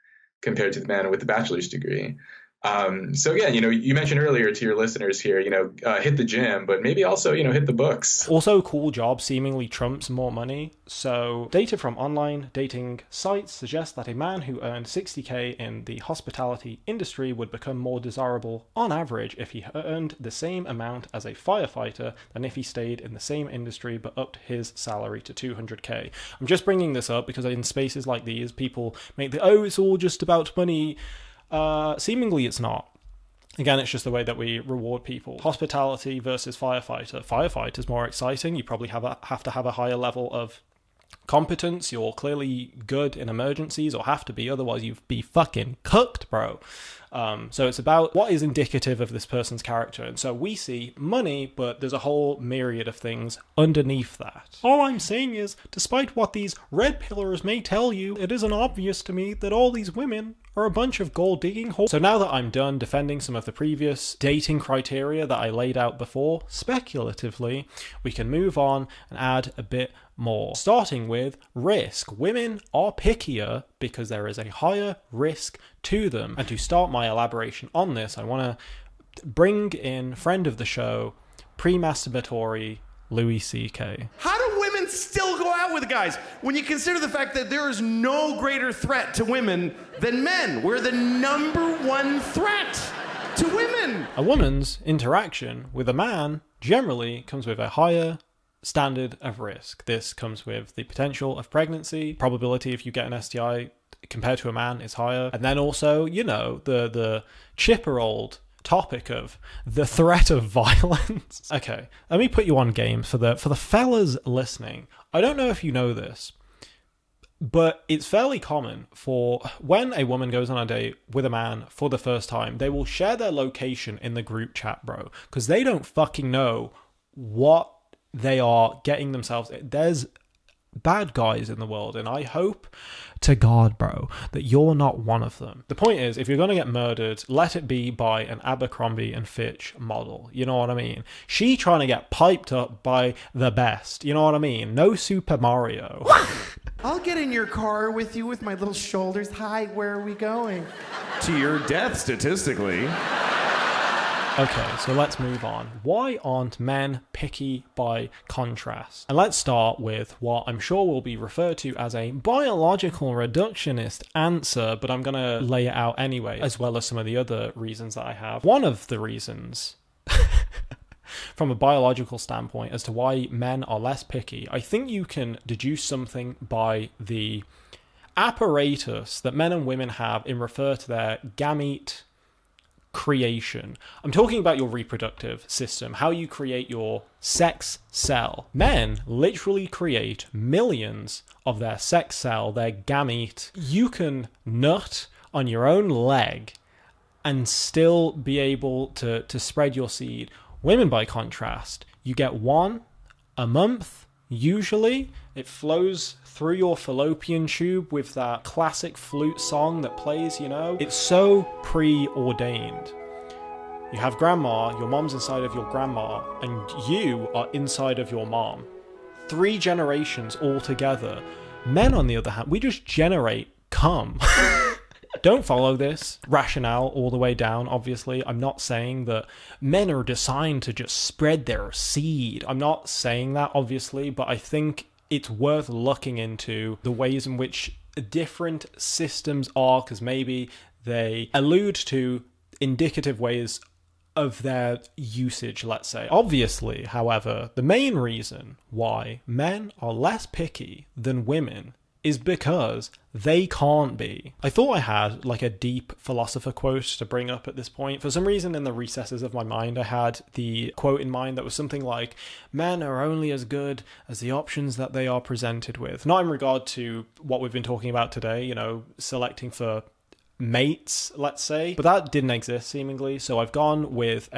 compared to the man with the bachelor's degree. So yeah, you know, you mentioned earlier to your listeners here, you know, hit the gym, but maybe also, you know, hit the books.
Also, cool job seemingly trumps more money. So data from online dating sites suggests that a man who earned 60K in the hospitality industry would become more desirable on average if he earned the same amount as a firefighter than if he stayed in the same industry but upped his salary to 200K. I'm just bringing this up because in spaces like these, people make the, oh, it's all just about money. Seemingly it's not. Again, it's just the way that we reward people. Hospitality versus firefighter. Firefighter's more exciting. You probably have to have a higher level of competence, you're clearly good in emergencies, or have to be, otherwise you'd be fucking cooked, bro. So it's about what is indicative of this person's character. And so we see money, but there's a whole myriad of things underneath that. All I'm saying is, despite what these red pillars may tell you, it isn't obvious to me that all these women are a bunch of gold-digging whores. So now that I'm done defending some of the previous dating criteria that I laid out before, speculatively, we can move on and add a bit more. Starting with risk. Women are pickier because there is a higher risk to them. And to start my elaboration on this, I want to bring in friend of the show, pre-masturbatory Louis C.K.
How do women still go out with guys when you consider the fact that there is no greater threat to women than men? We're the number one threat to women.
A woman's interaction with a man generally comes with a higher standard of risk. This comes with the potential of pregnancy. Probability if you get an STI compared to a man is higher. And then also, you know, the chipper old topic of the threat of violence. Okay, let me put you on game for the fellas listening. I don't know if you know this, but it's fairly common for when a woman goes on a date with a man for the first time, they will share their location in the group chat, bro, because they don't fucking know what they are getting themselves. There's bad guys in the world, and I hope to God, bro, that you're not one of them. The point is, if you're going to get murdered, let it be by an Abercrombie and Fitch model. You know what I mean? She trying to get piped up by the best. You know what I mean? No Super Mario.
I'll get in your car with you with my little shoulders. Hi, where are we going? To your death, statistically.
Okay, so let's move on. Why aren't men picky by contrast? And let's start with what I'm sure will be referred to as a biological reductionist answer, but I'm going to lay it out anyway, as well as some of the other reasons that I have. One of the reasons, from a biological standpoint, as to why men are less picky, I think you can deduce something by the apparatus that men and women have in refer to their gamete creation. I'm talking about your reproductive system, how you create your sex cell. Men literally create millions of their sex cell, their gamete. You can nut on your own leg and still be able to spread your seed. Women, by contrast, you get one a month, usually. It flows through your fallopian tube with that classic flute song that plays, you know? It's so preordained. You have grandma, your mom's inside of your grandma, and you are inside of your mom. 3 generations all together. Men, on the other hand, we just generate cum. Don't follow this rationale all the way down, obviously. I'm not saying that men are designed to just spread their seed. I'm not saying that, obviously, but I think it's worth looking into the ways in which different systems are, because maybe they allude to indicative ways of their usage, let's say. Obviously, however, the main reason why men are less picky than women is because they can't be. I thought I had like a deep philosopher quote to bring up at this point. For some reason in the recesses of my mind, I had the quote in mind that was something like, men are only as good as the options that they are presented with. Not in regard to what we've been talking about today, you know, selecting for mates, let's say, but that didn't exist seemingly. So I've gone with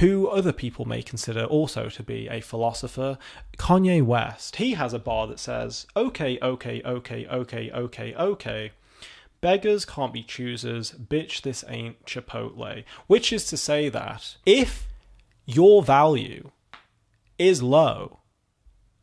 who other people may consider also to be a philosopher, Kanye West. He has a bar that says, okay, beggars can't be choosers, bitch, this ain't Chipotle. Which is to say that if your value is low,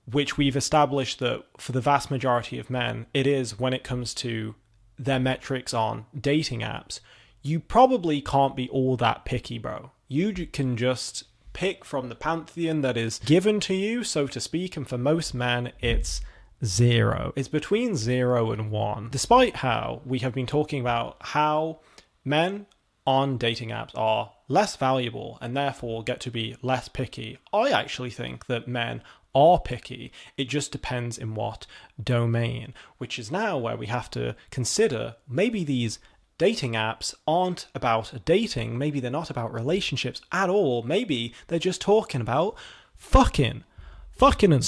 which we've established that for the vast majority of men, it is when it comes to their metrics on dating apps, you probably can't be all that picky, bro. You can just pick from the pantheon that is given to you, so to speak, and for most men, it's 0. It's between 0 and 1. Despite how we have been talking about how men on dating apps are less valuable and therefore get to be less picky, I actually think that men are picky. It just depends in what domain, which is now where we have to consider maybe these dating apps aren't about dating. Maybe they're not about relationships at all. Maybe they're just talking about fucking and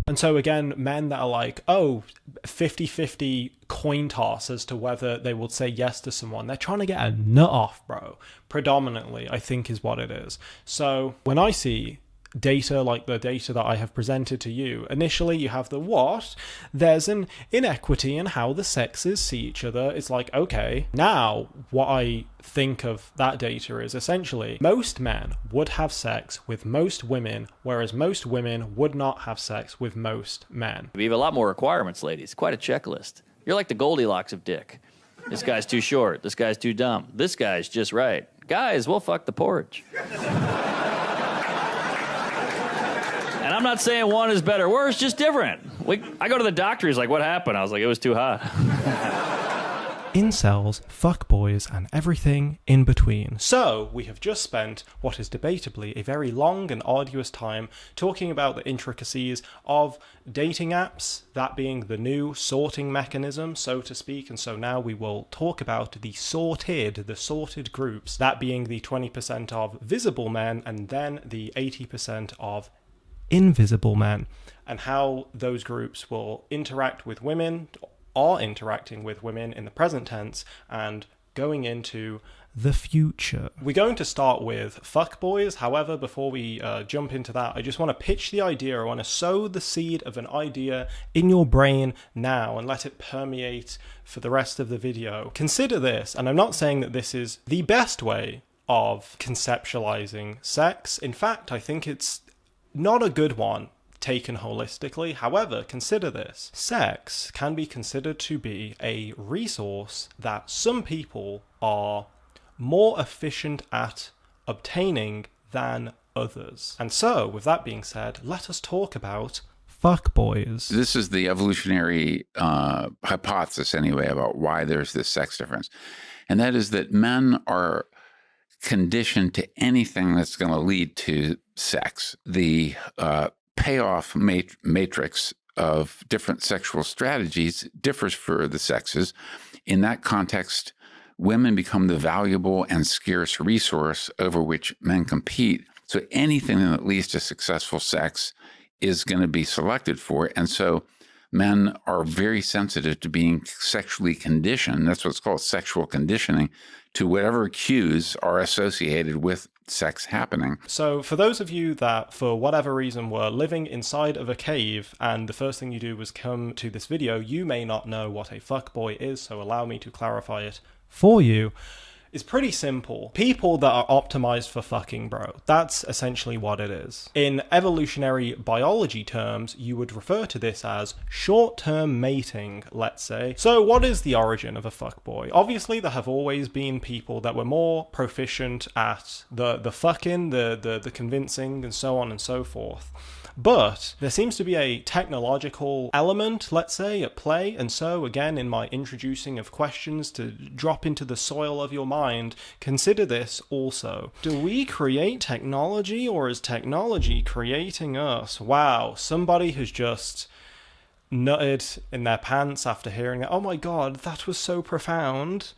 And so again, men that are like, oh, 50-50 coin toss as to whether they will say yes to someone, they're trying to get a nut off, bro. Predominantly, I think is what it is. So when I see data like the data that I have presented to you, initially you have the what? There's an inequity in how the sexes see each other. It's like, okay, now what I think of that data is essentially most men would have sex with most women, whereas most women would not have sex with most men.
We have a lot more requirements, ladies. Quite a checklist. You're like the Goldilocks of dick. This guy's too short. This guy's too dumb. This guy's just right. Guys, we'll fuck the porch. And I'm not saying one is better or worse, just different. I go to the doctor, he's like, what happened? I was like, it was too hot.
Incels, fuckboys, and everything in between. So, we have just spent what is debatably a very long and arduous time talking about the intricacies of dating apps, that being the new sorting mechanism, so to speak, and so now we will talk about the sorted groups, that being the 20% of visible men and then the 80% of invisible men, and how those groups will interact with women, are interacting with women in the present tense, and going into the future. We're going to start with fuckboys. However, before we jump into that, I just want to pitch the idea. I want to sow the seed of an idea in your brain now and let it permeate for the rest of the video. Consider this, and I'm not saying that this is the best way of conceptualizing sex. In fact, I think it's not a good one taken holistically. However, consider this. Sex can be considered to be a resource that some people are more efficient at obtaining than others. And so, with that being said, let us talk about fuckboys.
This is the evolutionary hypothesis, anyway, about why there's this sex difference. And that is that men are conditioned to anything that's going to lead to sex. The payoff matrix of different sexual strategies differs for the sexes. In that context, women become the valuable and scarce resource over which men compete. So anything that leads to successful sex is going to be selected for. And so men are very sensitive to being sexually conditioned. That's what's called sexual conditioning, to whatever cues are associated with sex happening.
So for those of you that, for whatever reason, were living inside of a cave and the first thing you do was come to this video, you may not know what a fuckboy is, so allow me to clarify it for you. It's pretty simple. People that are optimized for fucking, bro. That's essentially what it is. In evolutionary biology terms, you would refer to this as short-term mating, let's say. So what is the origin of a fuckboy? Obviously, there have always been people that were more proficient at the fucking, the convincing, and so on and so forth. But there seems to be a technological element, let's say, at play. And so, again, in my introducing of questions to drop into the soil of your mind, consider this also. Do we create technology, or is technology creating us? Wow, somebody has just nutted in their pants after hearing that. Oh my god, that was so profound.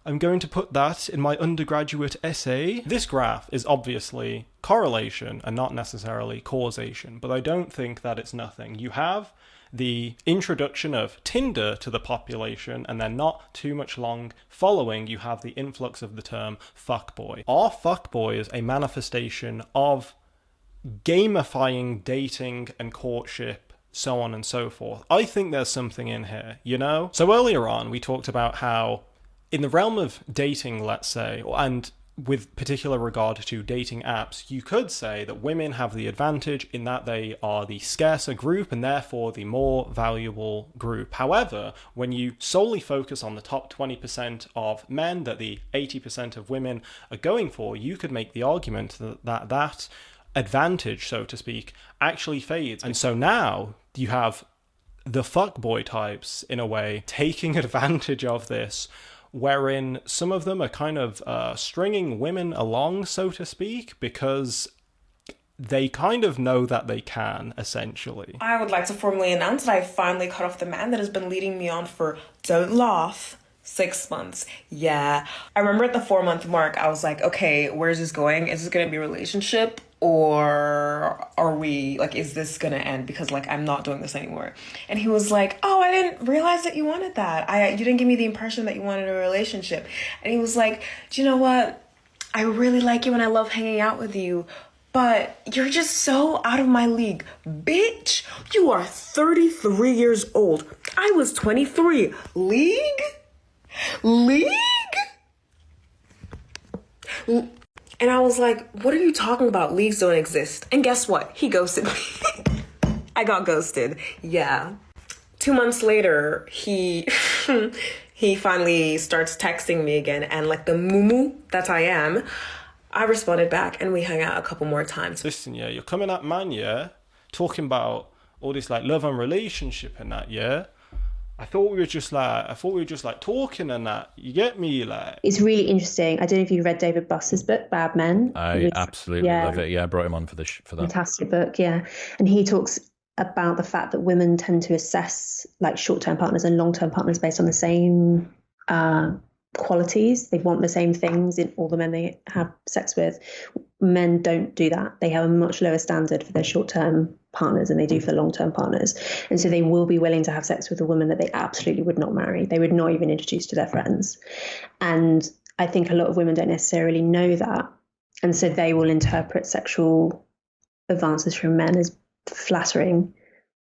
I'm going to put that in my undergraduate essay. This graph is obviously correlation and not necessarily causation, but I don't think that it's nothing. You have the introduction of Tinder to the population, and then not too much long following, you have the influx of the term fuckboy. Are fuckboys a manifestation of gamifying dating and courtship, so on and so forth? I think there's something in here, you know? So earlier on, we talked about how in the realm of dating, let's say, and with particular regard to dating apps, you could say that women have the advantage in that they are the scarcer group and therefore the more valuable group. However, when you solely focus on the top 20% of men that the 80% of women are going for, you could make the argument that that advantage, so to speak, actually fades. And so now you have the fuckboy types, in a way, taking advantage of this, wherein some of them are kind of stringing women along, so to speak, because they kind of know that they can, essentially.
I would like to formally announce that I finally cut off the man that has been leading me on for, don't laugh, 6 months. Yeah. I remember at the 4-month mark, I was like, okay, where's this going? Is this going to be a relationship? or are we, like, is this gonna end because, like, I'm not doing this anymore? And he was like, oh, I didn't realize that you wanted that. You didn't give me the impression that you wanted a relationship. And he was like, do you know what? I really like you and I love hanging out with you, but you're just so out of my league. Bitch, you are 33 years old. I was 23. League? And I was like, what are you talking about? Leagues don't exist. And guess what? He ghosted me. I got ghosted. Yeah. 2 months later, he finally starts texting me again. And like the moo that I am, I responded back and we hung out a couple more times.
Listen, yeah, you're coming at man, yeah, talking about all this like love and relationship and that, yeah. I thought we were just like talking and that. You get me, like.
It's really interesting. I don't know if you read David Buster's book, Bad Men.
I absolutely love it. Yeah, I brought him on for that.
Fantastic book, yeah. And he talks about the fact that women tend to assess like short-term partners and long-term partners based on the same qualities. They want the same things in all the men they have sex with. Men don't do that. They have a much lower standard for their short-term partners than they do for long-term partners. And so they will be willing to have sex with a woman that they absolutely would not marry. They would not even introduce to their friends. And I think a lot of women don't necessarily know that. And so they will interpret sexual advances from men as flattering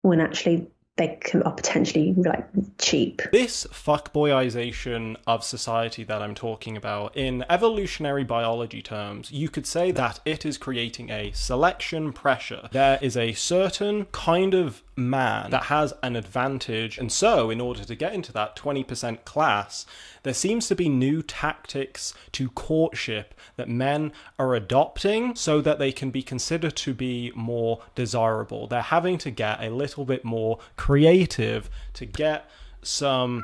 when actually they are potentially like cheap.
This fuckboyization of society that I'm talking about, in evolutionary biology terms, you could say that it is creating a selection pressure. There is a certain kind of man that has an advantage, and so in order to get into that 20% class, there seems to be new tactics to courtship that men are adopting so that they can be considered to be more desirable. They're having to get a little bit more creative to get some.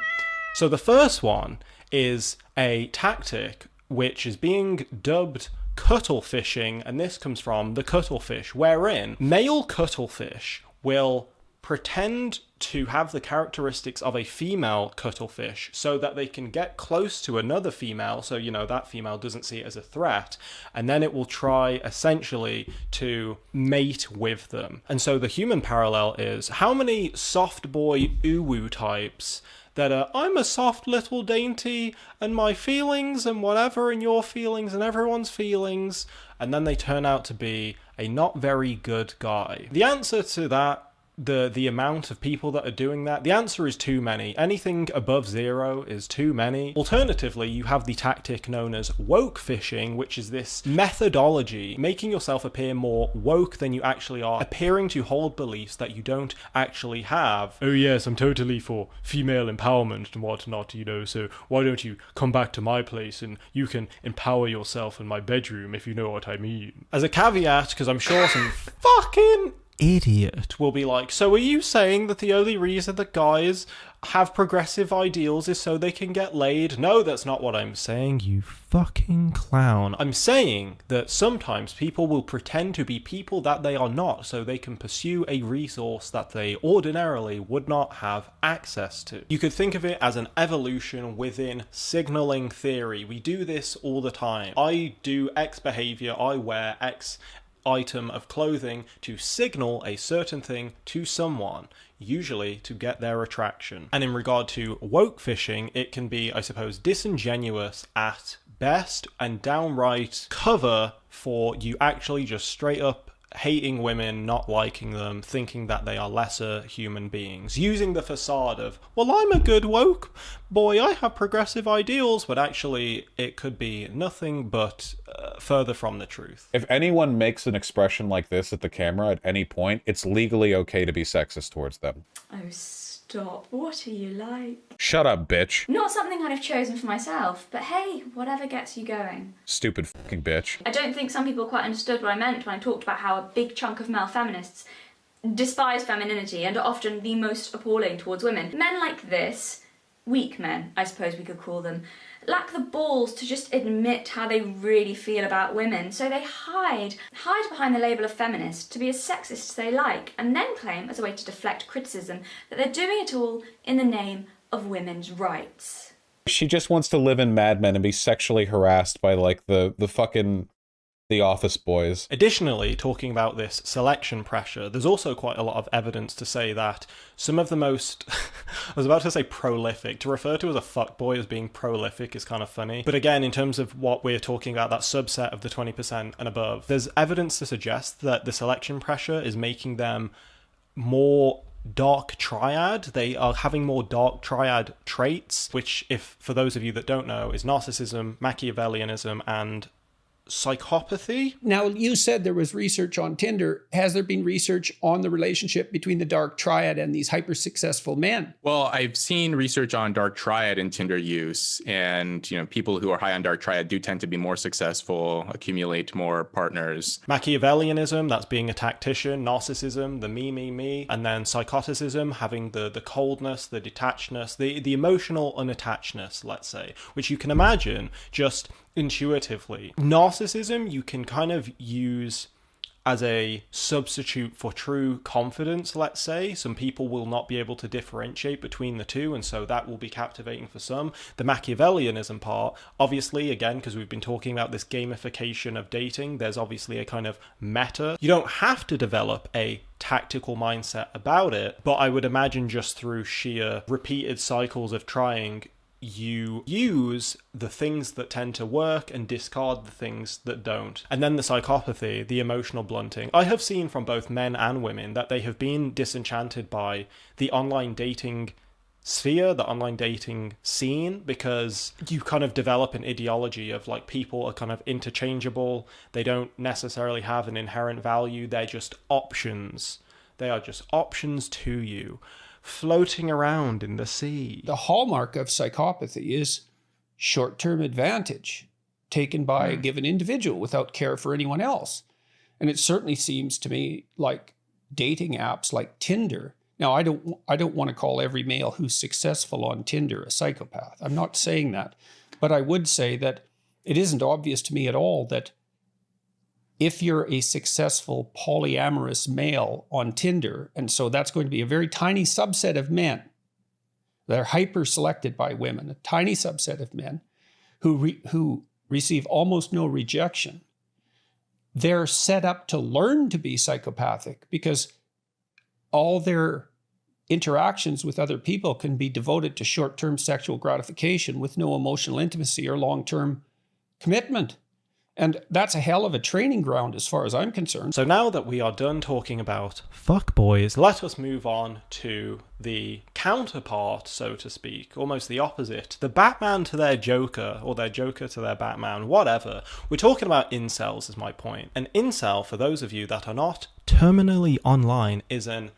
So the first one is a tactic which is being dubbed cuttlefishing, and this comes from the cuttlefish, wherein male cuttlefish will pretend to have the characteristics of a female cuttlefish so that they can get close to another female, so you know that female doesn't see it as a threat, and then it will try essentially to mate with them. And so the human parallel is, how many soft boy uwu types that are, I'm a soft little dainty and my feelings and whatever and your feelings and everyone's feelings, and then they turn out to be a not very good guy. The answer to that, the amount of people that are doing that, the answer is too many. Anything above 0 is too many. Alternatively, you have the tactic known as wokefishing, which is this methodology, making yourself appear more woke than you actually are, appearing to hold beliefs that you don't actually have. Oh yes, I'm totally for female empowerment and whatnot, you know, so why don't you come back to my place and you can empower yourself in my bedroom, if you know what I mean. As a caveat, because I'm sure some fucking idiot will be like, so are you saying that the only reason that guys have progressive ideals is so they can get laid? No, that's not what I'm saying, you fucking clown. I'm saying that sometimes people will pretend to be people that they are not so they can pursue a resource that they ordinarily would not have access to. You could think of it as an evolution within signaling theory. We do this all the time. I do X behavior, I wear X item of clothing to signal a certain thing to someone, usually to get their attraction. And in regard to wokefishing, it can be, I suppose, disingenuous at best and downright cover for you actually just straight up hating women, not liking them, thinking that they are lesser human beings, using the facade of, well, I'm a good woke boy, I have progressive ideals, but actually it could be nothing but further from the truth.
If anyone makes an expression like this at the camera at any point, it's legally okay to be sexist towards them.
Oh, stop. What are you like?
Shut up, bitch.
Not something I'd have chosen for myself, but hey, whatever gets you going.
Stupid fucking bitch.
I don't think some people quite understood what I meant when I talked about how a big chunk of male feminists despise femininity and are often the most appalling towards women. Men like this, weak men, I suppose we could call them, lack the balls to just admit how they really feel about women, so they hide behind the label of feminist to be as sexist as they like, and then claim, as a way to deflect criticism, that they're doing it all in the name of women's rights.
She just wants to live in Mad Men and be sexually harassed by, like, the fucking The office boys.
Additionally, talking about this selection pressure, there's also quite a lot of evidence to say that some of the most, I was about to say prolific, to refer to as a fuckboy as being prolific is kind of funny. But again, in terms of what we're talking about, that subset of the 20% and above, there's evidence to suggest that the selection pressure is making them more dark triad. They are having more dark triad traits, which, if for those of you that don't know, is narcissism, Machiavellianism, and psychopathy.
Now, you said there was research on Tinder. Has there been research on the relationship between the dark triad and these hyper-successful men?
Well, I've seen research on dark triad and Tinder use, and people who are high on dark triad do tend to be more successful, accumulate more partners.
Machiavellianism, that's being a tactician, narcissism, the me, and then psychoticism, having the coldness, the detachedness, the emotional unattachedness, let's say, which you can imagine just intuitively. Narcissism you can kind of use as a substitute for true confidence, let's say. Some people will not be able to differentiate between the two, and so that will be captivating for some. The Machiavellianism part, obviously, again, because we've been talking about this gamification of dating, there's obviously a kind of meta. You don't have to develop a tactical mindset about it, but I would imagine just through sheer repeated cycles of trying, you use the things that tend to work and discard the things that don't. And then the psychopathy, the emotional blunting. I have seen from both men and women that they have been disenchanted by the online dating sphere, the online dating scene, because you kind of develop an ideology of like people are kind of interchangeable. They don't necessarily have an inherent value. They're just options. They are just options to you, floating around in the sea.
The hallmark of psychopathy is short-term advantage taken by a given individual without care for anyone else. And it certainly seems to me like dating apps like Tinder. Now, I don't want to call every male who's successful on Tinder a psychopath. I'm not saying that. But I would say that it isn't obvious to me at all that if you're a successful polyamorous male on Tinder, and so that's going to be a very tiny subset of men that are hyper-selected by women, a tiny subset of men who receive almost no rejection, they're set up to learn to be psychopathic because all their interactions with other people can be devoted to short-term sexual gratification with no emotional intimacy or long-term commitment. And that's a hell of a training ground as far as I'm concerned.
So now that we are done talking about fuckboys, let us move on to the counterpart, so to speak, almost the opposite. The Batman to their Joker, or their Joker to their Batman, whatever. We're talking about incels is my point. An incel, for those of you that are not terminally online, is an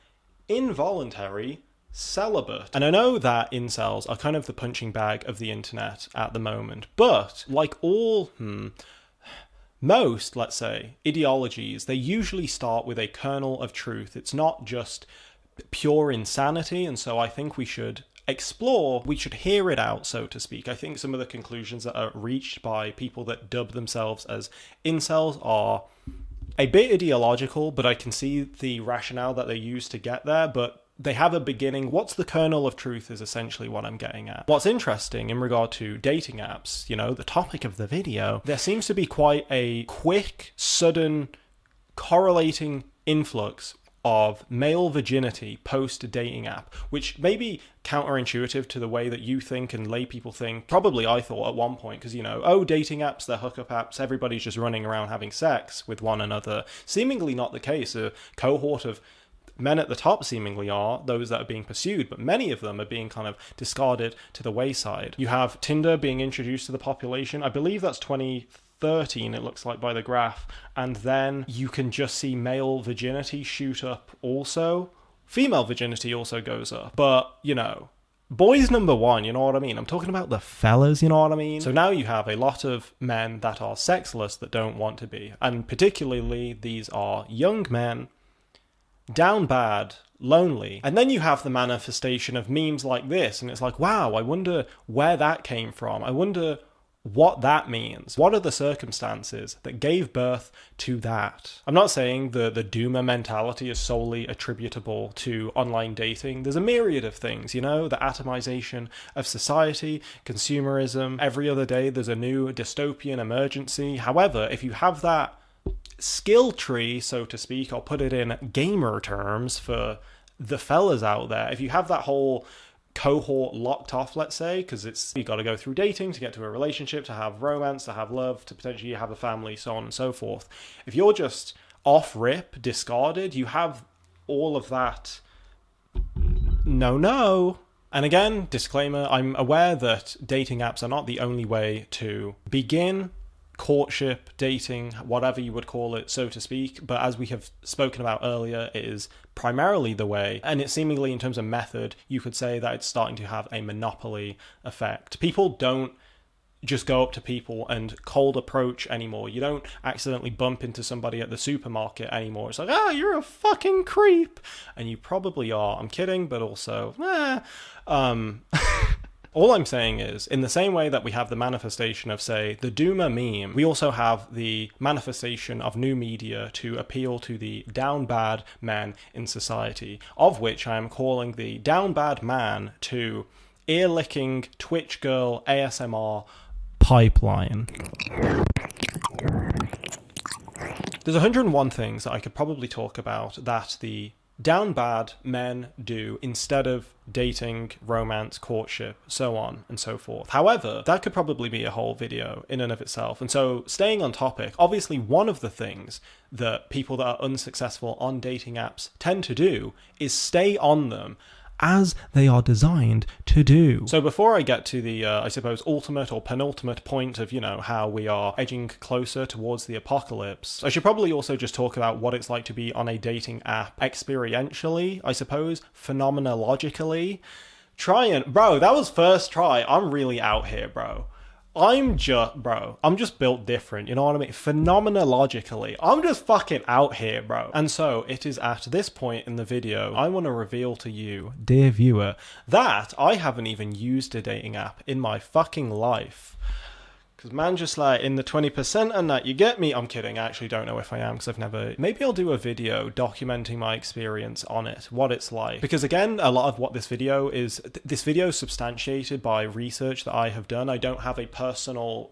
involuntary celibate. And I know that incels are kind of the punching bag of the internet at the moment, but like all... most, let's say, ideologies, they usually start with a kernel of truth. It's not just pure insanity, and so I think we should hear it out, so to speak. I think some of the conclusions that are reached by people that dub themselves as incels are a bit ideological, but I can see the rationale that they use to get there, but they have a beginning. What's the kernel of truth is essentially what I'm getting at. What's interesting in regard to dating apps, the topic of the video, there seems to be quite a quick, sudden, correlating influx of male virginity post-dating app, which may be counterintuitive to the way that you think and lay people think. Probably I thought at one point, because, dating apps, they're hookup apps, everybody's just running around having sex with one another. Seemingly not the case. A cohort of men at the top seemingly are those that are being pursued, but many of them are being kind of discarded to the wayside. You have Tinder being introduced to the population. I believe that's 2013, it looks like, by the graph. And then you can just see male virginity shoot up also. Female virginity also goes up. But, boys number one, you know what I mean? I'm talking about the fellas, you know what I mean? So now you have a lot of men that are sexless that don't want to be. And particularly, these are young men, down bad, lonely. And then you have the manifestation of memes like this, and it's like, wow, I wonder where that came from. I wonder what that means. What are the circumstances that gave birth to that? I'm not saying the doomer mentality is solely attributable to online dating. There's a myriad of things, the atomization of society, consumerism. Every other day there's a new dystopian emergency. However, if you have that skill tree, so to speak, or put it in gamer terms for the fellas out there, if you have that whole cohort locked off, let's say, because it's you got to go through dating to get to a relationship, to have romance, to have love, to potentially have a family, so on and so forth. If you're just off rip, discarded, you have all of that no. And again, disclaimer, I'm aware that dating apps are not the only way to begin courtship, dating, whatever you would call it, so to speak. But as we have spoken about earlier, it is primarily the way. And it's seemingly, in terms of method, you could say that it's starting to have a monopoly effect. People don't just go up to people and cold approach anymore. You don't accidentally bump into somebody at the supermarket anymore. It's like, you're a fucking creep. And you probably are. I'm kidding, but also, all I'm saying is, in the same way that we have the manifestation of, say, the Doomer meme, we also have the manifestation of new media to appeal to the down bad men in society, of which I am calling the down bad man to ear-licking Twitch girl ASMR pipeline. There's 101 things that I could probably talk about that the down bad men do instead of dating, romance, courtship, so on and so forth. However, that could probably be a whole video in and of itself. And so, staying on topic, obviously one of the things that people that are unsuccessful on dating apps tend to do is stay on them as they are designed to do. So before I get to the, I suppose, ultimate or penultimate point of, how we are edging closer towards the apocalypse, I should probably also just talk about what it's like to be on a dating app experientially, I suppose, phenomenologically. Bro, that was first try. I'm really out here, bro. I'm just built different, you know what I mean? Phenomenologically, I'm just fucking out here, bro. And so, it is at this point in the video, I want to reveal to you, dear viewer, that I haven't even used a dating app in my fucking life. Because man, just like in the 20% and that, you get me? I'm kidding, I actually don't know if I am, because I've never... Maybe I'll do a video documenting my experience on it, what it's like. Because again, a lot of what this video is substantiated by research that I have done. I don't have a personal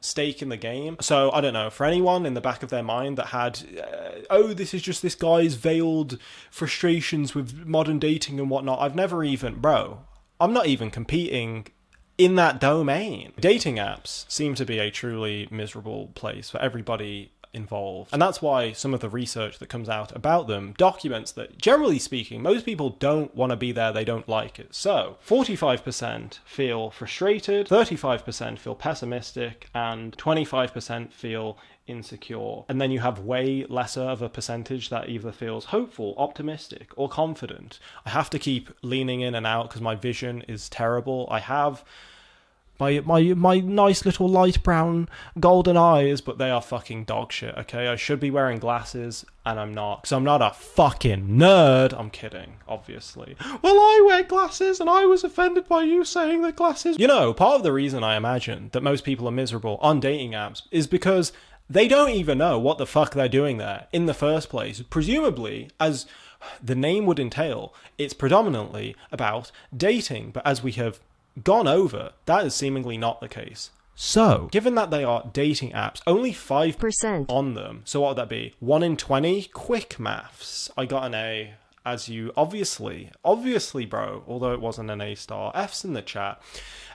stake in the game. So, I don't know, for anyone in the back of their mind that had, this is just this guy's veiled frustrations with modern dating and whatnot, I've never even... Bro, I'm not even competing in that domain. Dating apps seem to be a truly miserable place for everybody involved. And that's why some of the research that comes out about them documents that, generally speaking, most people don't want to be there, they don't like it. So, 45% feel frustrated, 35% feel pessimistic, and 25% feel insecure. And then you have way lesser of a percentage that either feels hopeful, optimistic, or confident. I have to keep leaning in and out because my vision is terrible. I have my nice little light brown golden eyes, but they are fucking dog shit, okay? I should be wearing glasses, and I'm not, because I'm not a fucking nerd. I'm kidding, obviously. Well, I wear glasses, and I was offended by you saying that glasses... Part of the reason I imagine that most people are miserable on dating apps is because they don't even know what the fuck they're doing there in the first place. Presumably, as the name would entail, it's predominantly about dating, but as we have gone over, that is seemingly not the case. So, given that they are dating apps, only 5% on them, so what would that be? 1 in 20? Quick maths. I got an A, as you obviously, bro, although it wasn't an A star. F's in the chat.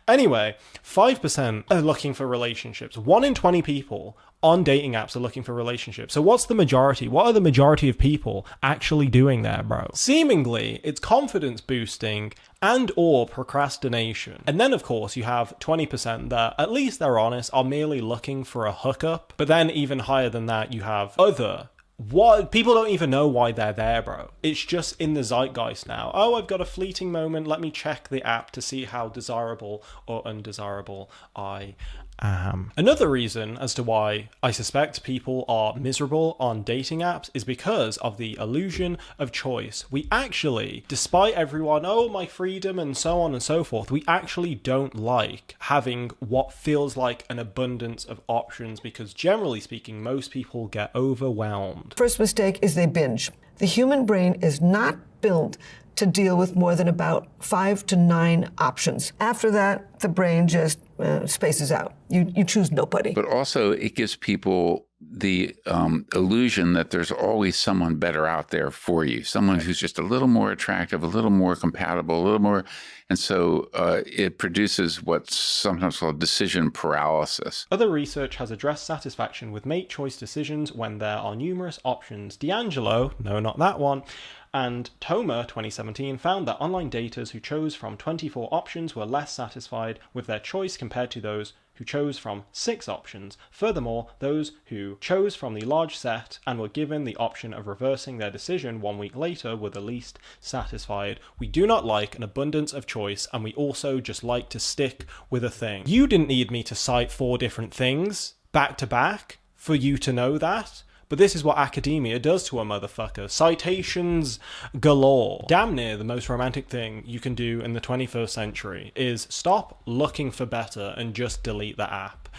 Anyway, 5% are looking for relationships. 1 in 20 people on dating apps are looking for relationships. So what's the majority? What are the majority of people actually doing there, bro? Seemingly, it's confidence boosting and or procrastination. And then, of course, you have 20% that, at least they're honest, are merely looking for a hookup. But then even higher than that, you have other... What? People don't even know why they're there, bro. It's just in the zeitgeist now. Oh, I've got a fleeting moment. Let me check the app to see how desirable or undesirable I am. Another reason as to why I suspect people are miserable on dating apps is because of the illusion of choice. We actually, despite everyone, my freedom and so on and so forth, we actually don't like having what feels like an abundance of options because generally speaking, most people get overwhelmed.
First mistake is they binge. The human brain is not built to deal with more than about 5 to 9 options. After that, the brain just spaces out. You choose nobody.
But also, it gives people the illusion that there's always someone better out there for you, someone who's just a little more attractive, a little more compatible, a little more. And so it produces what's sometimes called decision paralysis.
Other research has addressed satisfaction with mate choice decisions when there are numerous options. D'Angelo, no, not that one, and Toma 2017 found that online daters who chose from 24 options were less satisfied with their choice compared to those who chose from 6 options. Furthermore, those who chose from the large set and were given the option of reversing their decision 1 week later were the least satisfied. We do not like an abundance of choice, and we also just like to stick with a thing. You didn't need me to cite 4 different things back to back for you to know that. But this is what academia does to a motherfucker. Citations galore. Damn near the most romantic thing you can do in the 21st century is stop looking for better and just delete the app.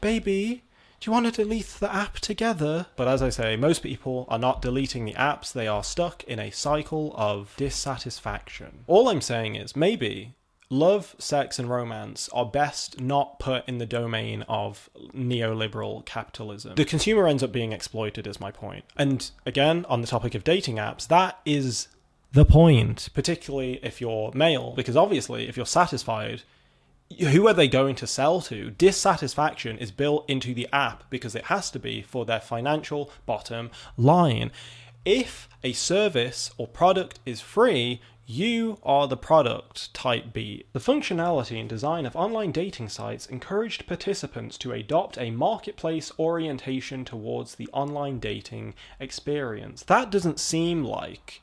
Baby, do you want to delete the app together? But as I say, most people are not deleting the apps. They are stuck in a cycle of dissatisfaction. All I'm saying is maybe love, sex, and romance are best not put in the domain of neoliberal capitalism. The consumer ends up being exploited, is my point. And again, on the topic of dating apps, that is the point, particularly if you're male, because obviously, if you're satisfied, who are they going to sell to? Dissatisfaction is built into the app because it has to be for their financial bottom line. If a service or product is free, you are the product, type B. The functionality and design of online dating sites encouraged participants to adopt a marketplace orientation towards the online dating experience. That doesn't seem like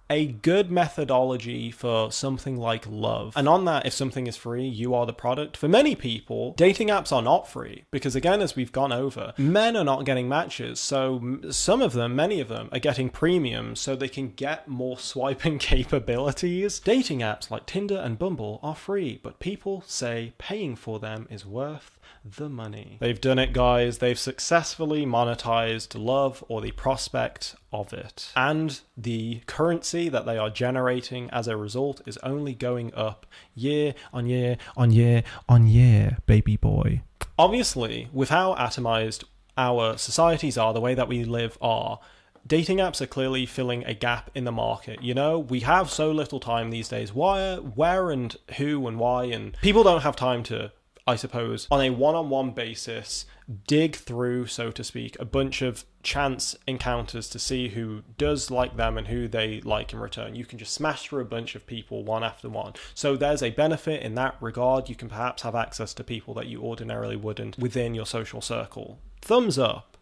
a good methodology for something like love. And on that, if something is free, you are the product. For many people, dating apps are not free because, again, as we've gone over, men are not getting matches. So some of them, many of them, are getting premiums so they can get more swiping capabilities. Dating apps like Tinder and Bumble are free, but people say paying for them is worth the money. They've done it, guys. They've successfully monetized love, or the prospect of it. And the currency that they are generating as a result is only going up year on year on year on year, baby boy. Obviously, with how atomized our societies are, the way that we live are, dating apps are clearly filling a gap in the market. You know, we have so little time these days. Where and who and why, and people don't have time to, I suppose, on a one-on-one basis, dig through, so to speak, a bunch of chance encounters to see who does like them and who they like in return. You can just smash through a bunch of people one after one. So there's a benefit in that regard. You can perhaps have access to people that you ordinarily wouldn't within your social circle. Thumbs up.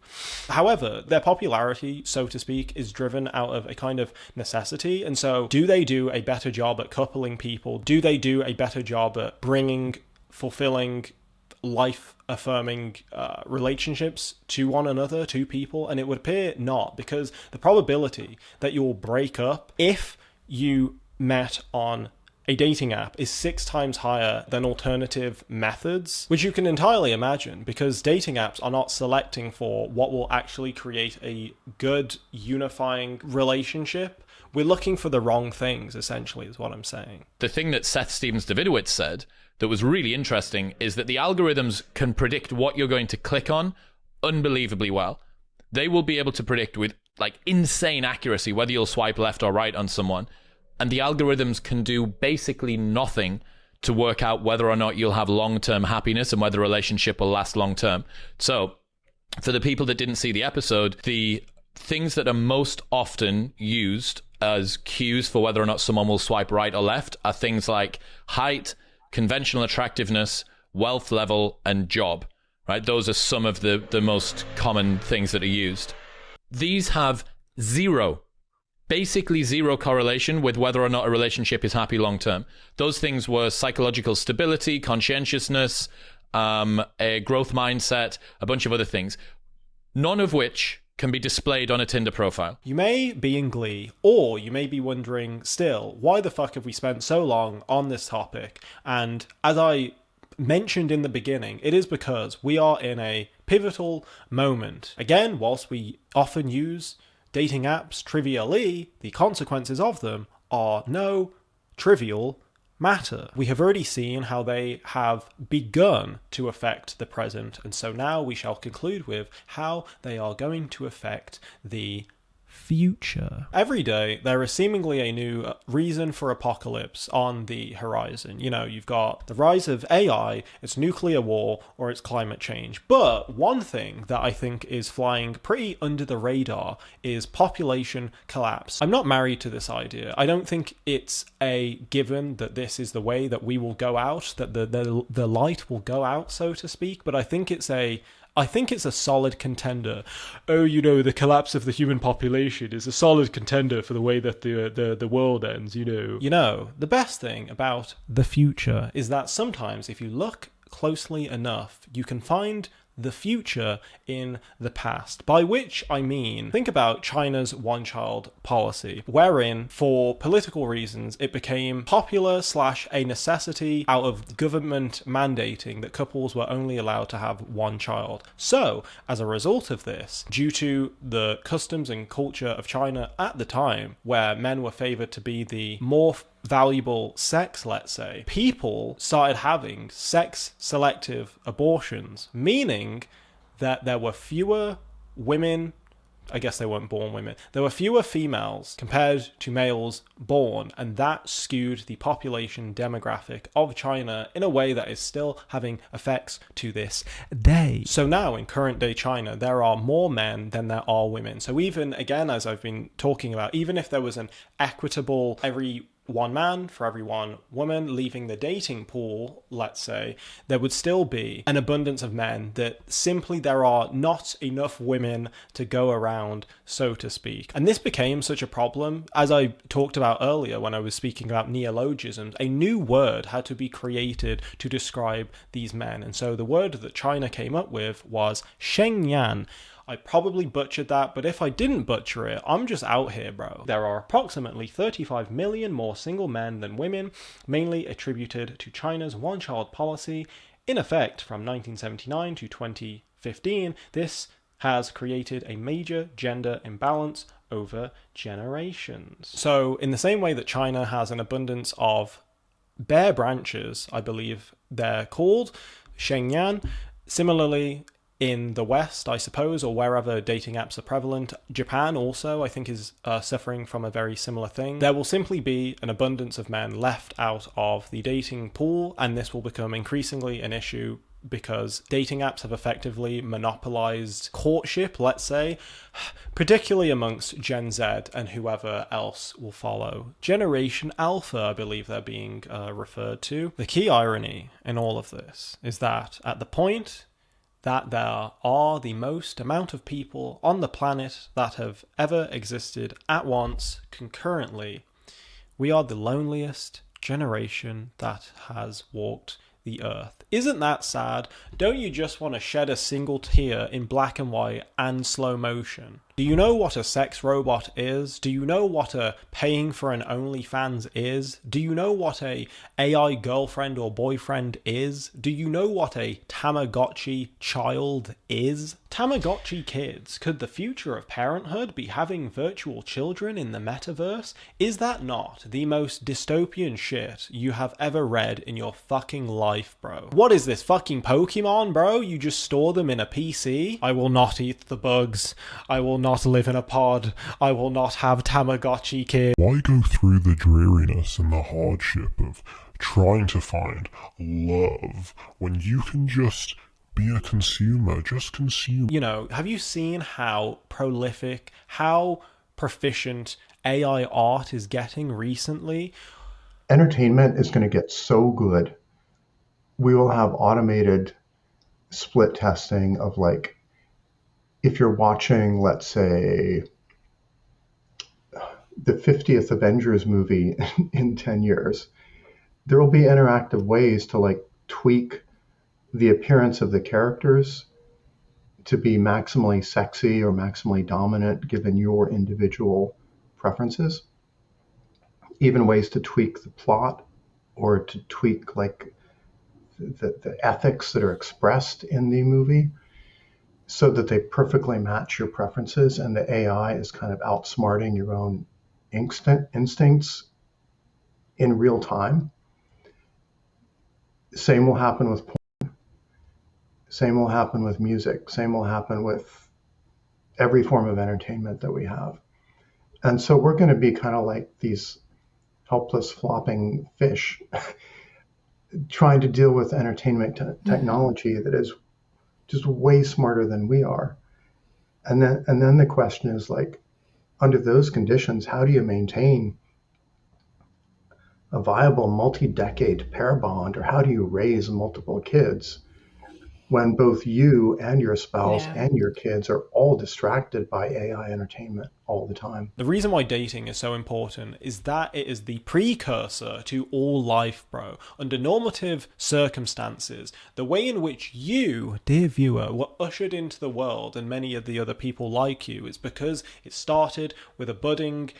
However, their popularity, so to speak, is driven out of a kind of necessity. And so do they do a better job at coupling people? Do they do a better job at bringing fulfilling, life-affirming relationships to one another, to people? And it would appear not, because the probability that you will break up if you met on a dating app is 6 times higher than alternative methods, which you can entirely imagine, because dating apps are not selecting for what will actually create a good, unifying relationship. We're looking for the wrong things, essentially, is what I'm saying.
The thing that Seth Stevens-Davidowitz said that was really interesting is that the algorithms can predict what you're going to click on unbelievably well. They will be able to predict with like insane accuracy whether you'll swipe left or right on someone. And the algorithms can do basically nothing to work out whether or not you'll have long-term happiness and whether a relationship will last long-term. So for the people that didn't see the episode, the things that are most often used as cues for whether or not someone will swipe right or left are things like height, conventional attractiveness, wealth level, and job, right? Those are some of the most common things that are used. These have basically zero correlation with whether or not a relationship is happy long-term. Those things were psychological stability, conscientiousness, a growth mindset, a bunch of other things, none of which can be displayed on a Tinder profile.
You may be in glee, or you may be wondering still, why the fuck have we spent so long on this topic? And as I mentioned in the beginning, it is because we are in a pivotal moment. Again, whilst we often use dating apps trivially, the consequences of them are no trivial matter. We have already seen how they have begun to affect the present, and so now we shall conclude with how they are going to affect the future. Every day, there is seemingly a new reason for apocalypse on the horizon. You know, you've got the rise of AI, it's nuclear war, or it's climate change. But one thing that I think is flying pretty under the radar is population collapse. I'm not married to this idea. I don't think it's a given that this is the way that we will go out, that the light will go out, so to speak, but I think it's a solid contender. Oh, you know, the collapse of the human population is a solid contender for the way that the world ends, you know. You know, the best thing about the future is that sometimes if you look closely enough, you can find the future in the past. By which I mean, think about China's one-child policy, wherein, for political reasons, it became popular / a necessity out of government mandating that couples were only allowed to have one child. So, as a result of this, due to the customs and culture of China at the time, where men were favored to be the more valuable sex, let's say, people started having sex-selective abortions, meaning that there were fewer women, I guess they weren't born women, there were fewer females compared to males born, and that skewed the population demographic of China in a way that is still having effects to this day. So now, in current day China, there are more men than there are women. So even, again, as I've been talking about, even if there was an equitable every one man for every one woman leaving the dating pool, let's say, there would still be an abundance of men that simply there are not enough women to go around, so to speak. And this became such a problem, as I talked about earlier when I was speaking about neologisms. A new word had to be created to describe these men. And so the word that China came up with was shengyan. I probably butchered that, but if I didn't butcher it, I'm just out here, bro. There are approximately 35 million more single men than women, mainly attributed to China's one-child policy. In effect, from 1979 to 2015, this has created a major gender imbalance over generations. So, in the same way that China has an abundance of bare branches, I believe they're called, shengyan, similarly, in the West, I suppose, or wherever dating apps are prevalent, Japan also, I think, is suffering from a very similar thing. There will simply be an abundance of men left out of the dating pool, and this will become increasingly an issue because dating apps have effectively monopolized courtship, let's say, particularly amongst Gen Z and whoever else will follow. Generation Alpha, I believe they're being referred to. The key irony in all of this is that at the point that there are the most amount of people on the planet that have ever existed at once, concurrently, we are the loneliest generation that has walked the earth. Isn't that sad? Don't you just want to shed a single tear in black and white and slow motion? Do you know what a sex robot is? Do you know what a paying for an OnlyFans is? Do you know what a AI girlfriend or boyfriend is? Do you know what a Tamagotchi child is? Tamagotchi kids, could the future of parenthood be having virtual children in the metaverse? Is that not the most dystopian shit you have ever read in your fucking life, bro? What is this, fucking Pokemon, bro? You just store them in a PC? I will not eat the bugs. I will not live in a pod. I will not have Tamagotchi kids.
Why go through the dreariness and the hardship of trying to find love when you can just be a consumer? Just consume.
You know, have you seen how prolific, how proficient AI art is getting recently?
Entertainment is going to get so good. We will have automated split testing of, like, if you're watching, let's say, the 50th Avengers movie in 10 years, there will be interactive ways to, like, tweak the appearance of the characters to be maximally sexy or maximally dominant given your individual preferences. Even ways to tweak the plot or to tweak, like, the ethics that are expressed in the movie, so that they perfectly match your preferences, and the AI is kind of outsmarting your own instincts in real time. Same will happen with porn. Same will happen with music. Same will happen with every form of entertainment that we have. And so we're going to be kind of like these helpless flopping fish trying to deal with entertainment technology that is just way smarter than we are. And then the question is, like, under those conditions, how do you maintain a viable multi-decade pair bond, or how do you raise multiple kids when both you and your spouse and your kids are all distracted by AI entertainment all the time?
The reason why dating is so important is that it is the precursor to all life, bro. Under normative circumstances, the way in which you, dear viewer, were ushered into the world and many of the other people like you is because it started with a budding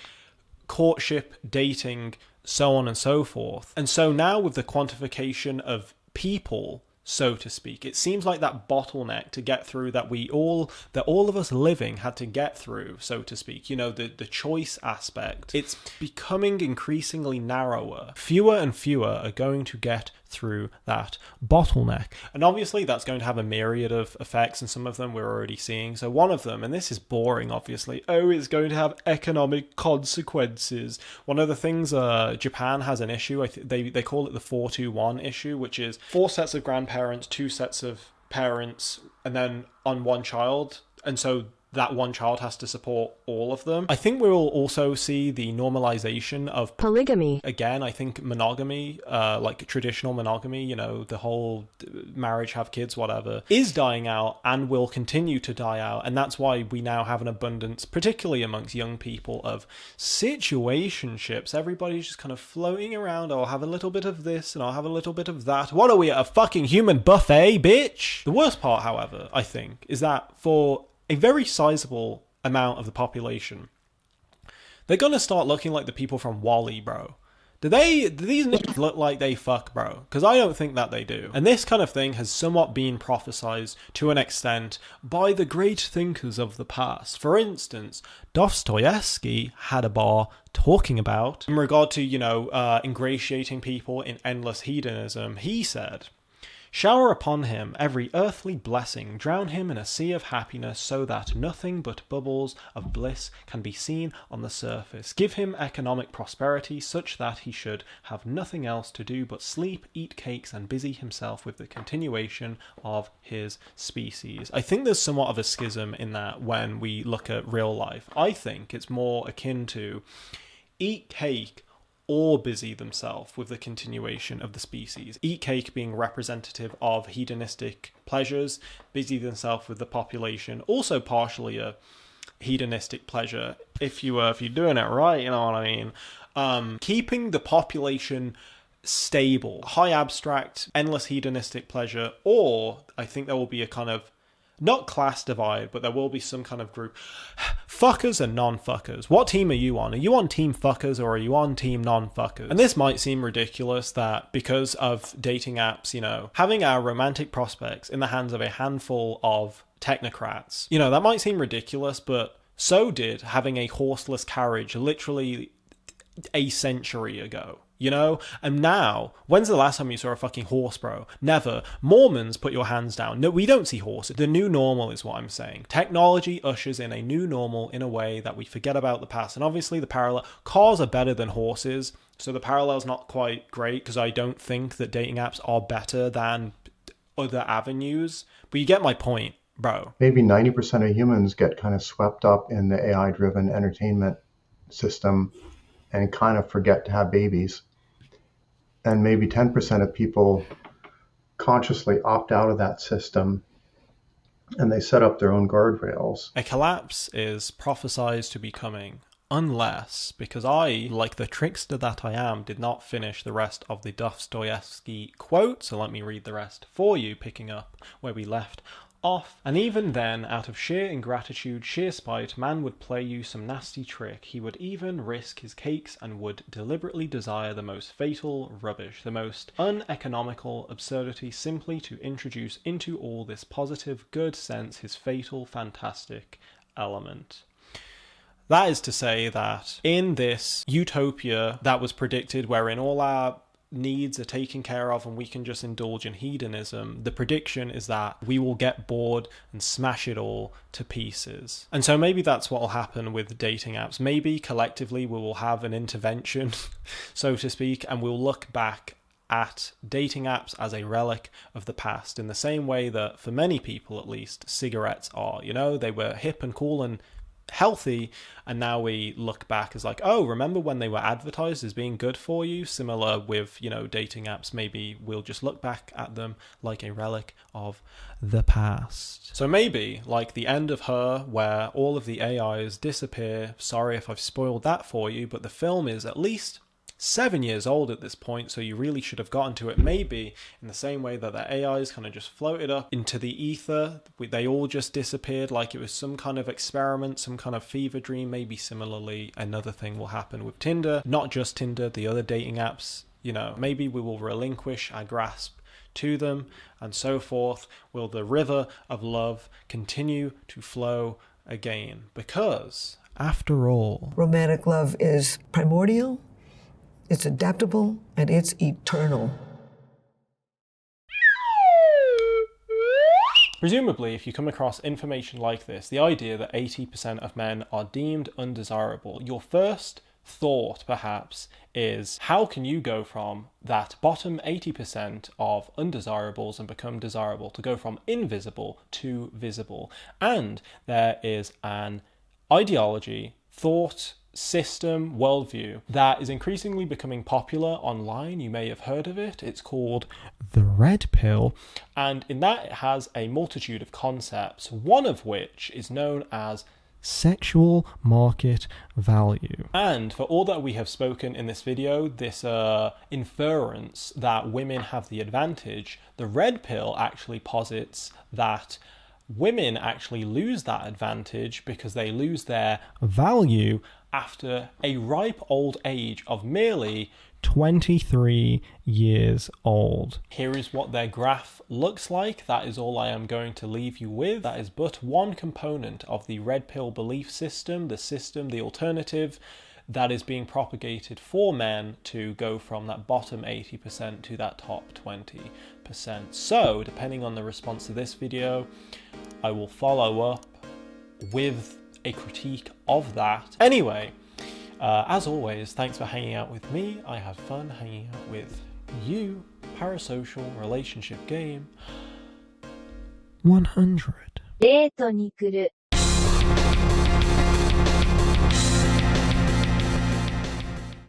courtship, dating, so on and so forth. And so now with the quantification of people, so to speak, it seems like that bottleneck to get through that all of us living had to get through, so to speak, you know, the choice aspect, it's becoming increasingly narrower. Fewer and fewer are going to get through that bottleneck. And obviously that's going to have a myriad of effects, and some of them we're already seeing. So one of them, and this is boring obviously, it's going to have economic consequences. One of the things Japan has an issue, they call it the 4-2-1 issue, which is 4 sets of grandparents, 2 sets of parents, and then on one child. And so that one child has to support all of them. I think we will also see the normalization of polygamy. Again, I think monogamy, like traditional monogamy, you know, the whole marriage, have kids, whatever, is dying out and will continue to die out. And that's why we now have an abundance, particularly amongst young people, of situationships. Everybody's just kind of floating around. I'll have a little bit of this and I'll have a little bit of that. What are we, at a fucking human buffet, bitch? The worst part, however, I think, is that for a very sizable amount of the population, they're gonna start looking like the people from WALL-E, bro. Do these niggas look like they fuck, bro? Because I don't think that they do. And this kind of thing has somewhat been prophesized to an extent by the great thinkers of the past. For instance, Dostoyevsky had a bar talking about, in regard to, you know, ingratiating people in endless hedonism, he said, "Shower upon him every earthly blessing, drown him in a sea of happiness so that nothing but bubbles of bliss can be seen on the surface. Give him economic prosperity such that he should have nothing else to do but sleep, eat cakes, and busy himself with the continuation of his species." I think there's somewhat of a schism in that when we look at real life. I think it's more akin to eat cake or busy themselves with the continuation of the species. Eat cake being representative of hedonistic pleasures, busy themselves with the population, also partially a hedonistic pleasure, if you're doing it right, you know what I mean. Keeping the population stable, high abstract, endless hedonistic pleasure, or I think there will be a kind of, not class divide, but there will be some kind of group. Fuckers and non-fuckers. What team are you on? Are you on team fuckers or are you on team non-fuckers? And this might seem ridiculous that because of dating apps, you know, having our romantic prospects in the hands of a handful of technocrats, you know, that might seem ridiculous, but so did having a horseless carriage literally a century ago. You know? And now, when's the last time you saw a fucking horse, bro? Never. Mormons, put your hands down. No, we don't see horses. The new normal is what I'm saying. Technology ushers in a new normal in a way that we forget about the past. And obviously the parallel, cars are better than horses, so the parallel's not quite great, because I don't think that dating apps are better than other avenues. But you get my point, bro.
Maybe 90% of humans get kind of swept up in the AI-driven entertainment system and kind of forget to have babies. And maybe 10% of people consciously opt out of that system and they set up their own guardrails.
A collapse is prophesized to be coming, unless, because I, like the trickster that I am, did not finish the rest of the Dostoyevsky quote, so let me read the rest for you, picking up where we left off. "And even then, out of sheer ingratitude, sheer spite, man would play you some nasty trick. He would even risk his cakes and would deliberately desire the most fatal rubbish, the most uneconomical absurdity, simply to introduce into all this positive good sense his fatal fantastic element." That is to say that in this utopia that was predicted, wherein all our needs are taken care of and we can just indulge in hedonism, the prediction is that we will get bored and smash it all to pieces. And so maybe that's what will happen with dating apps. Maybe collectively we will have an intervention, so to speak, and we'll look back at dating apps as a relic of the past, in the same way that for many people at least cigarettes are. You know, they were hip and cool and healthy, and now we look back as like, oh, remember when they were advertised as being good for you? Similar with, you know, dating apps. Maybe we'll just look back at them like a relic of the past. So maybe like the end of Her, where all of the AIs disappear. Sorry if I've spoiled that for you, but the film is at least 7 years old at this point, so you really should have gotten to it. Maybe in the same way that the AIs kind of just floated up into the ether, they all just disappeared like it was some kind of experiment, some kind of fever dream. Maybe similarly another thing will happen with Tinder, not just Tinder, the other dating apps. You know, maybe we will relinquish our grasp to them, and so forth. Will the river of love continue to flow again? Because after all,
romantic love is primordial, it's adaptable, and it's eternal.
Presumably, if you come across information like this, the idea that 80% of men are deemed undesirable, your first thought, perhaps, is how can you go from that bottom 80% of undesirables and become desirable, to go from invisible to visible? And there is an ideology, thought, system, worldview that is increasingly becoming popular online. You may have heard of it. It's called the Red Pill, and in that it has a multitude of concepts, one of which is known as sexual market value. And for all that we have spoken in this video, this inference that women have the advantage, the Red Pill actually posits that women actually lose that advantage because they lose their value after a ripe old age of merely 23 years old. Here is what their graph looks like. That is all I am going to leave you with. That is but one component of the Red Pill belief system, the alternative that is being propagated for men to go from that bottom 80% to that top 20%. So, depending on the response to this video, I will follow up with a critique of that. Anyway, as always, thanks for hanging out with me. I had fun hanging out with you. Parasocial relationship game 100.
デートに来る